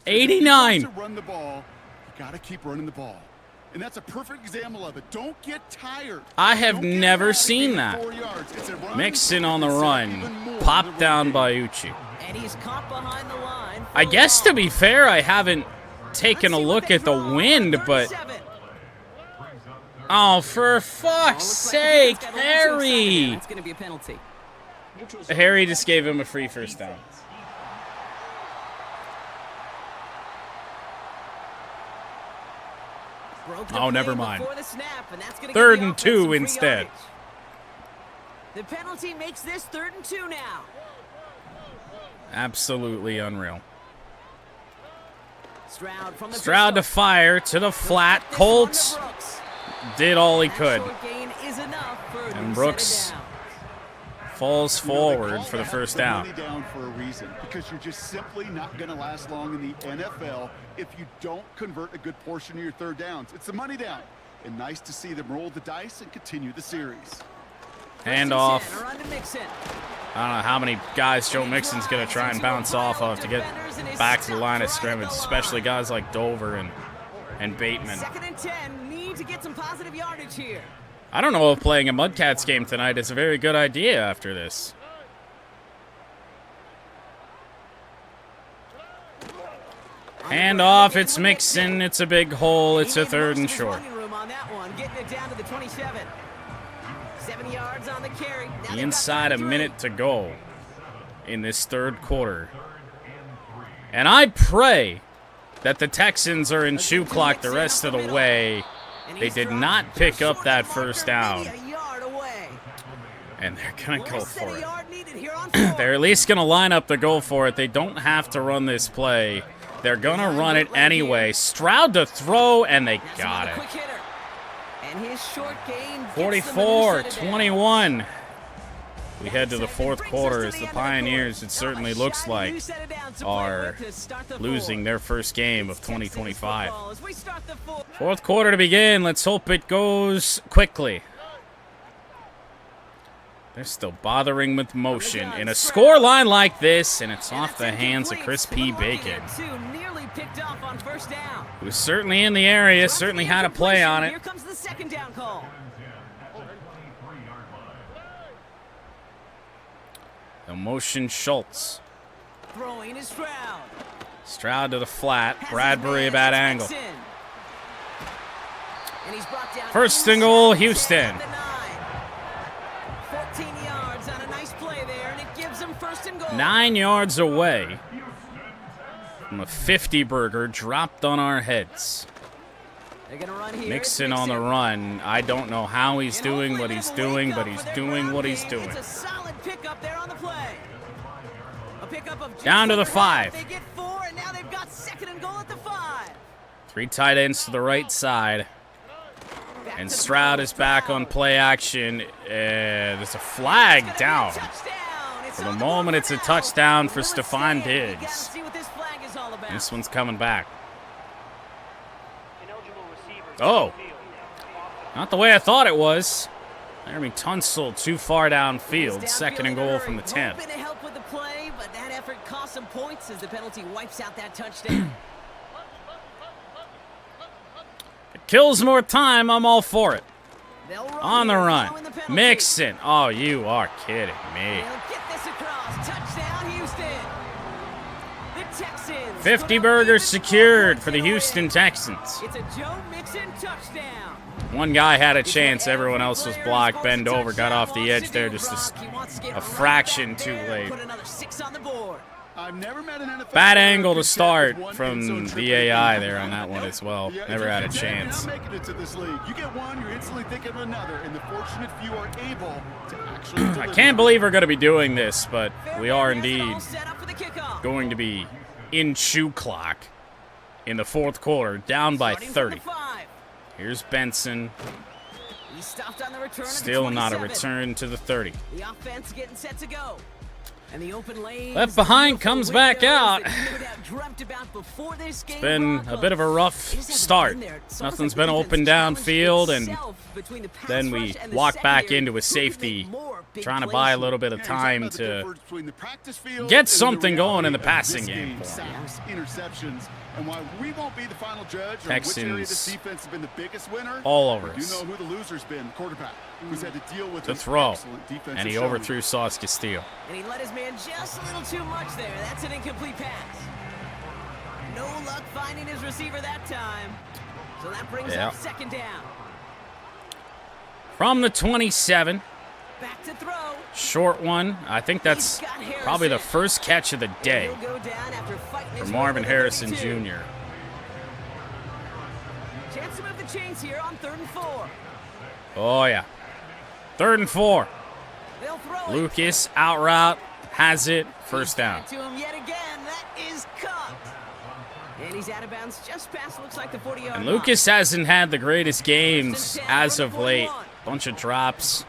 89. To run the ball, you got to keep running the ball. And that's a perfect example of it. Don't get tired. I have never seen that. Mixon on the run. Popped down by Uchi. And he's caught behind the line. I guess to be fair, I haven't taken a look at the wind, but... Oh, for fuck's sake, Harry! That's going to be a penalty. Harry just gave him a free first down. Oh, never mind. 3rd and 2 instead. The penalty makes this 3rd and 2 now. Absolutely unreal. Stroud to fire to the flat. Colts did all he could. And Brooks falls forward for the first down. Down for a reason, because you're just simply not going to last long in the NFL if you don't convert a good portion of your 3rd downs. It's the money down, and nice to see them roll the dice and continue the series. Handoff. I don't know how many guys Joe Mixon's going to try and bounce off of to get back to the line of scrimmage, especially guys like Dover and Bateman. 2nd and 10, need to get some positive yardage here. I don't know if playing a Mudcats game tonight is a very good idea after this. Hand off, it's Mixon, it's a big hole, it's a 3rd and short. Inside a minute to go. in this third quarter. And I pray that the Texans are in shoe clock the rest of the way. They did not pick up that first down. And they're going to go for it. They're at least going to line up to go for it. They don't have to run this play. They're going to run it anyway. Stroud to throw, and they got it. 44-21. We head to the fourth quarter as the Pioneers, it certainly looks like, are losing their first game of 2025. Fourth quarter to begin. Let's hope it goes quickly. They're still bothering with motion in a score line like this, and it's off the hands of Chris P. Bacon, who's certainly in the area, certainly had a play on it. Here comes the second down call. The motion Schultz. Throwing is Stroud. Stroud to the flat. Bradbury a bad angle. First and goal, Houston. 14 yards on a nice play there, and it gives them first and goal. 9 yards away from a 50-burger dropped on our heads. They're gonna run here. Mixon on the run. I don't know how he's doing what he's doing, but he's doing what he's doing. It's a solid pickup there on the play. A pickup of down to the 5. They get 4, and now they've got second and goal at the 5. 3 tight ends to the right side. And Stroud is back on play action. There's a flag down. For the moment, it's a touchdown for Stephon Diggs. This one's coming back. Oh, not the way I thought it was. Jeremy Tunsil too far downfield. Second and goal from the 10. Hoping to help with the play, but that effort cost some points as the penalty wipes out that touchdown. It kills more time. I'm all for it. On the here, run. following the penalty. Mixon. Oh, you are kidding me. They'll get this across. Touchdown, Houston. The Texans. 50 burgers secured for the Houston Texans. It's a Joe Mixon touchdown. One guy had a chance. Everyone else was blocked. Bend over. Got off the edge there just a fraction too late. Put another 6 on the board. I've never met an NFL Bad player angle who to could start catch one from end zone the triple AI in there the on that one as well. Yeah, Never had a if you're chance. not making it to this league. You get one, you're instantly thinking of another, and the fortunate few are able to actually I deliver. can't believe we're going to be doing this, but we are indeed All set up for the kickoff. going to be in shoe clock in the fourth quarter, down by Starting from the 30. 5. Here's Benson. He stopped on the return at the Still not a 27. return to the 30. The offense getting set to go. And the open lanes, Left behind the comes beautiful back out. windows that you no doubt dreamt about before this game, Been a Bronco. bit of a rough It just hasn't start. been there. It's almost Nothing's like been the open defense downfield, challenged and itself between the pass then we rush and the walk back secondary, into a who could make safety, more big trying to plays buy a here. little bit of Yeah, time it's about the to difference between the practice field get and the something going in the reality of passing this game for 'em. Sacks, interceptions, and while we won't be the final judge on which Texans area this defense has been the biggest winner, all over we do us. know who the loser's been. Quarterback, who's had to deal with To an throw, excellent defensive and he showing. overthrew Sauce Castillo. And he let his man just a little too much there. That's an incomplete pass. No luck finding his receiver that time. So that brings Yeah. up second down. From the 27, Back to throw. short one. I think that's probably the first catch of the day He'll go down after fighting for his Marvin way to the Harrison 32. Jr. Chance to move the chains here on 3rd and 4. Oh, yeah. 3rd and 4. They'll throw it. Lucas out route, has it, first down. To him yet again. That is caught. And he's out of bounds just past, looks like the 40-yard And line. Lucas hasn't had the greatest games as of late. Bunch of drops.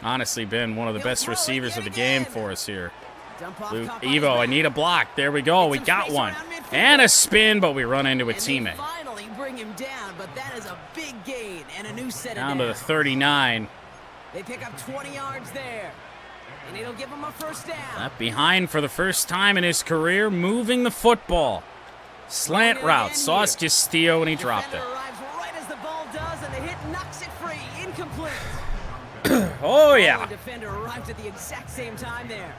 Honestly, been one of the best receivers of the game for us here. Dump off Luke caught by his Evo, I man. need a block. There we go. We got one. And a spin, but we run into a And they teammate. finally bring him down, but that is a big gain and a new set of Down to the downs. 39. They pick up 20 yards there. And it'll give him a first down. Left behind for the first time in his career, moving the football. Slant route, Sauce Castillo, and he dropped it. Defender arrives right as the ball does, and the hit knocks it free. Incomplete. Oh, yeah. The defender arrived at the exact same time there.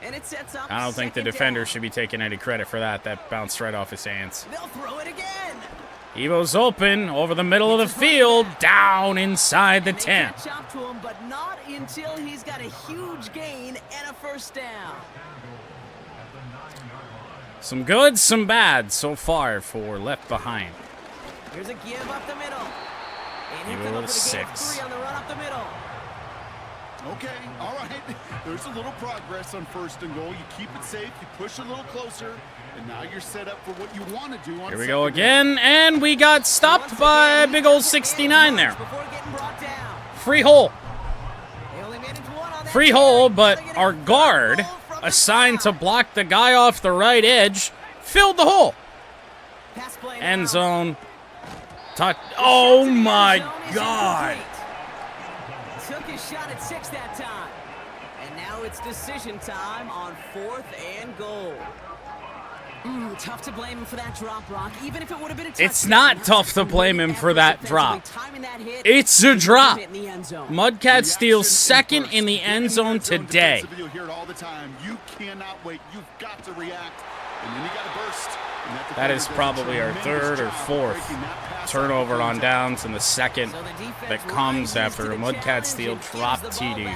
And it sets up I don't think the second defender down. should be taking any credit for that. That bounced right off his hands. They'll throw it again. Evo's open over the middle of the field, down inside the 10. Catch up to him, but not until he's got a huge gain and a first down. Some good, some bad so far for left behind. Here's a give up the middle. And Evo here with comes a the gain of 6. 3 on the run up the middle. Okay, all right. There's a little progress on 1st and goal. You keep it safe, you push a little closer, and now you're set up for what you want to do on Here we go again, and we got stopped by a big old 69 there. Free hole. Free hole, but our guard, assigned to block the guy off the right edge, filled the hole. End zone. Oh my God. Took his shot at 6 that time. And now it's decision time on 4th and goal. Tough to blame him for that drop, Brock. Even if it would have been a touchdown. It's not tough to blame him for that drop. It's a drop. Mudcat steals 2nd in the end zone today. You hear it all the time. You cannot wait. You've got to react. And then you got to burst. That is probably our 3rd or 4th turnover on downs, and the 2nd that comes after a Mudcat steal drop TD.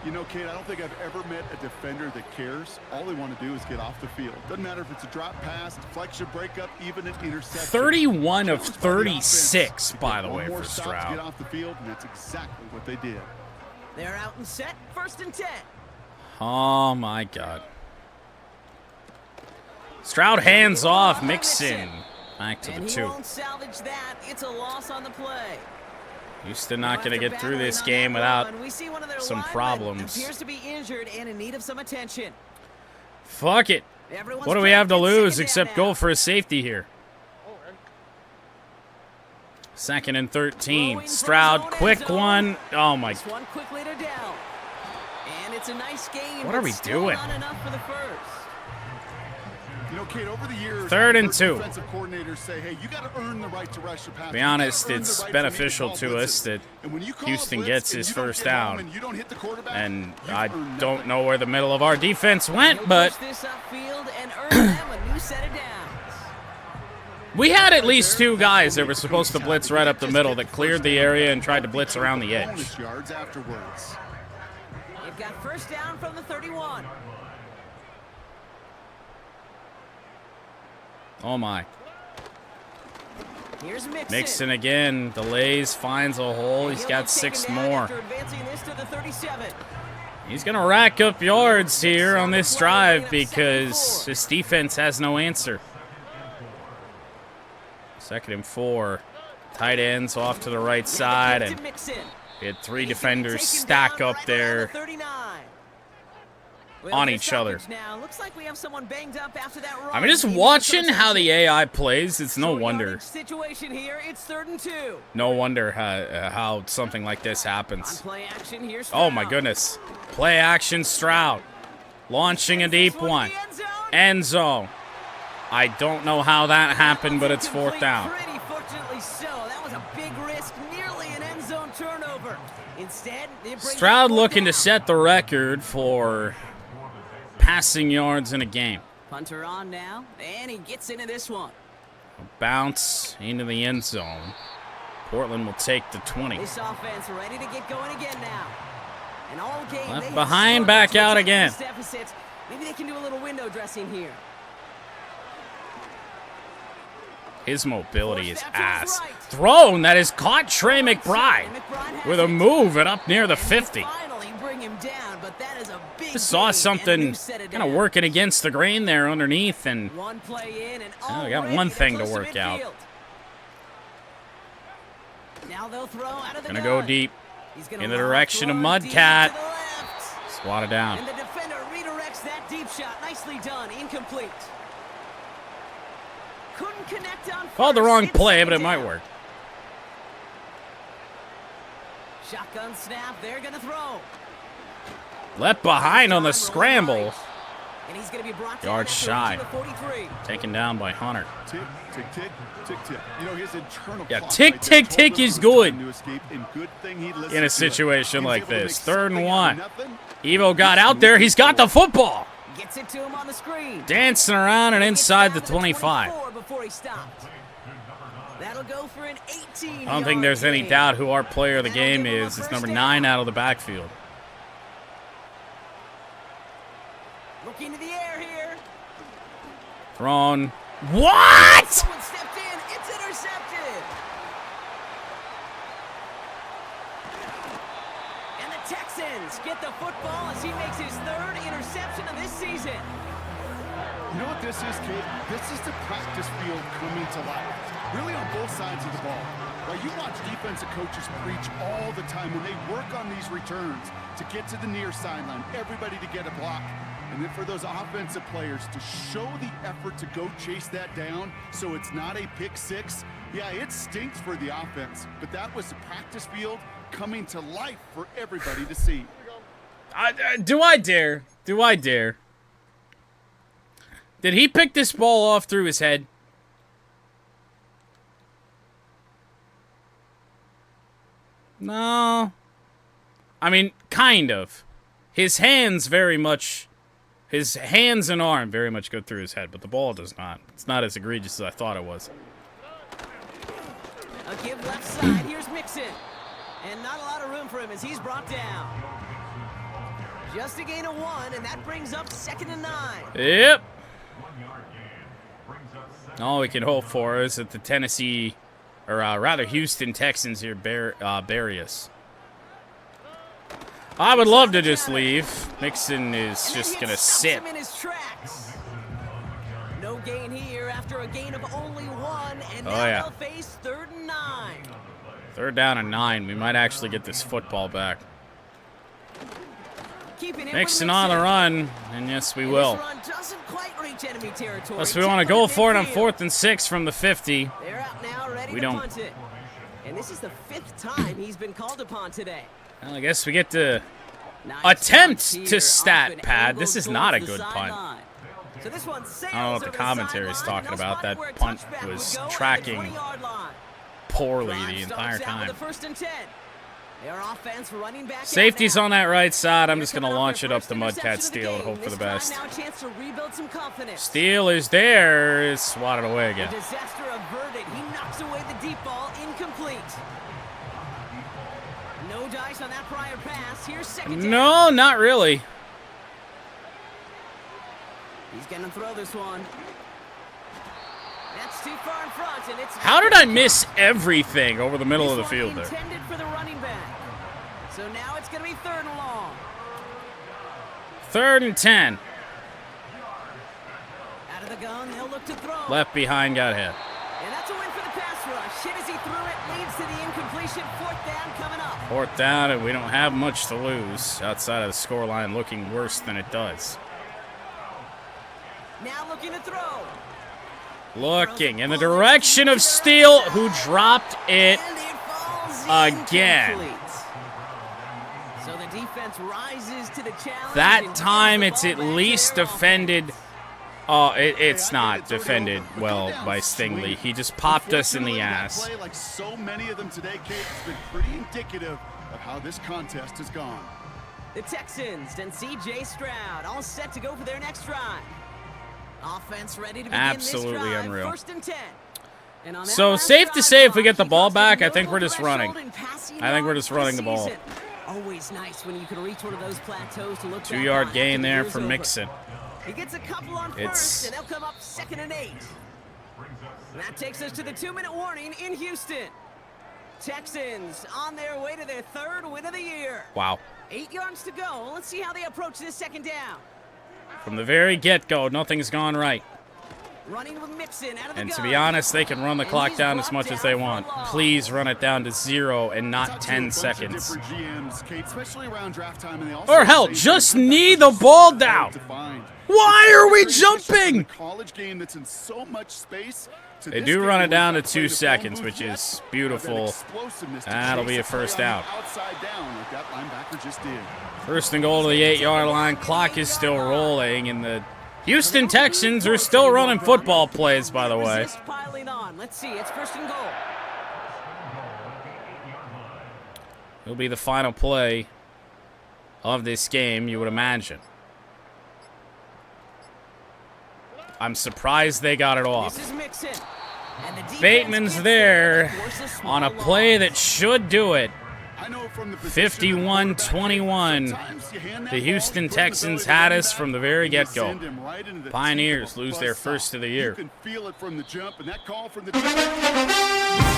You know, Kate, I don't think I've ever met a defender that cares. All they want to do is get off the field. Doesn't matter if it's a drop pass, deflection, breakup, even an interception. 31 of 36, by the way, for Stroud. Get off the field, and that's exactly what they did. They're out and set, 1st and 10. Oh my God. Stroud hands off, Mixon back to the 2. Won't salvage that. It's a loss on the play. Houston not going to get through this game without some problems. Appears to be injured and in need of some attention. Fuck it. What do we have to lose except go for a safety here? 2nd and 13. Stroud, quick one. Oh my. One quickly to Dell. And it's a nice game. What are we doing? Not enough for the first. You know, Kate, over the years, 3rd and 2. Defensive coordinators say, hey, you got to earn the right to rush your pass. To be honest, it's beneficial to us that Houston gets his first down. And I don't know where the middle of our defense went, but we had at least 2 guys that were supposed to blitz right up the middle that cleared the area and tried to blitz around the edge. They've got first down from the 31. Oh my. Here's Mixon again, delays, finds a hole. He's got 6 more. He's going to rack up yards here on this drive because this defense has no answer. 2nd and 4. Tight ends off to the right side, and we had 3 defenders stack up there on each other. I mean, just watching how the AI plays, it's no wonder. No wonder how something like this happens. Oh my goodness. Play action Stroud. Launching a deep one. End zone. I don't know how that happened, but it's 4th down. Stroud looking to set the record for passing yards in a game. Punter on now, and he gets into this one. A bounce into the end zone. Portland will take the 20. This offense ready to get going again now. And all game left behind, back out again. Deficits. Maybe they can do a little window dressing here. His mobility is ass. Thrown that is caught Trey McBride with a move and up near the 50. Just saw something kind of working against the grain there underneath, and we got one thing to work out. Gonna go deep in the direction of Mudcat. Swatted down. And the defender redirects that deep shot. Nicely done. Incomplete. Couldn't connect on. Called the wrong play, but it might work. Shotgun snap. They're gonna throw. Left behind on the scramble. And he's gonna be brought Yards shy. Taken down by Hunter. Tick, tick, tick, tick, tick. You know, his internal tick, tick, tick is good in a situation like this. 3rd and 1. Evo got out there. He's got the football. Gets it to him on the screen. Dancing around and inside the 25. Before he stopped. That'll go for an 18. I don't think there's any doubt who our player of the game is. It's number 9 out of the backfield. Looking to the air here. Thrown. What? Someone stepped in. It's intercepted. And the Texans get the football as he makes his 3rd interception of this season. You know what this is, kid? This is the practice field coming to life. Really on both sides of the ball. While you watch defensive coaches preach all the time when they work on these returns to get to the near sideline, everybody to get a block. And then for those offensive players to show the effort to go chase that down so it's not a pick six. Yeah, it stinks for the offense, but that was the practice field coming to life for everybody to see. Do I dare? Do I dare? Did he pick this ball off through his head? No. I mean, kind of. His hands very much... His hands and arm very much go through his head, but the ball does not. It's not as egregious as I thought it was. A give left side. Here's Mixon. And not a lot of room for him as he's brought down. Just a gain of 1, and that brings up 2nd and 9. Yep. All we can hope for is that the Tennessee, or rather Houston Texans here bury us. I would love to just leave. Mixon is just going to sit. No gain here after a gain of only 1, and now they'll face 3rd and 9. 3rd down and 9. We might actually get this football back. Mixon on the run, and yes, we will. Unless we want to go for it on 4th and 6 from the 50. They're out now, ready we to don't. Punt it. And this is the 5th time he's been called upon today. Well, I guess we get to attempt to stat pad. This is not a good punt. So this one I don't know what the commentary is talking about. That punt was tracking poorly the entire time. Safety's on that right side. I'm just going to launch it up to Mudcat Steele and hope for the best. Steele is there. It's swatted away again. Disaster averted. He knocks away the deep ball. Incomplete. No dice on that prior pass. Here's 2nd down. No, not really. He's going to throw this one. That's too far in front, and it's How did I miss everything over the middle of the field there? Intended for the running back. So now it's going to be 3rd and long. 3rd and 10. Out of the gun, they'll look to throw. Left behind, got hit. And that's a win for the pass rush. Hit as he threw it, leads to the incompletion. 4th down coming up. 4th down, and we don't have much to lose outside of the scoreline looking worse than it does. Now looking to throw. Looking in the direction of Steele, who dropped it again. So the defense rises to the challenge. That time it's at least defended. Oh, it's not defended well by Stingley. He just popped us in the ass. Like so many of them today, Kate, has been pretty indicative of how this contest has gone. The Texans and C.J. Stroud all set to go for their next drive. Offense ready to begin Absolutely this drive. unreal. 1st and 10. And on So safe to say if we get the ball back, I think we're just running. I think we're just running the ball. Always nice when you can reach one of those plateaus to look 2-yard gain there for Mixon. He gets a couple on first, and they'll come up 2nd and 8. And that takes us to the 2-minute warning in Houston. Texans on their way to their 3rd win of the year. Wow. 8 yards to go. Let's see how they approach this 2nd down. From the very get-go, nothing's gone right. Running with Mixon out of the And to gun. be honest, they can run the clock down as much as they want. Please run it down to 0 and not 10 seconds. Or hell, just knee the ball down. Why are we jumping? They do run it down to 2 seconds, which is beautiful. That'll be a 1st down. 1st and goal to the 8-yard line. Clock is still rolling, and the Houston Texans are still running football plays, by the way. Let's see, it's 1st and goal. It'll be the final play of this game, you would imagine. I'm surprised they got it off. This is Mixon. And the defense Bateman's gets there and forces a small on a loss. play that should do it. I know from the position of the 51-21. sometimes you hand that The ball, Houston put the Texans belly had to us the from the back, very and you get-go. send him right into the Pioneers teeth of a lose their buzzsaw. first of the year. You can feel it from the jump, and that call from the defense.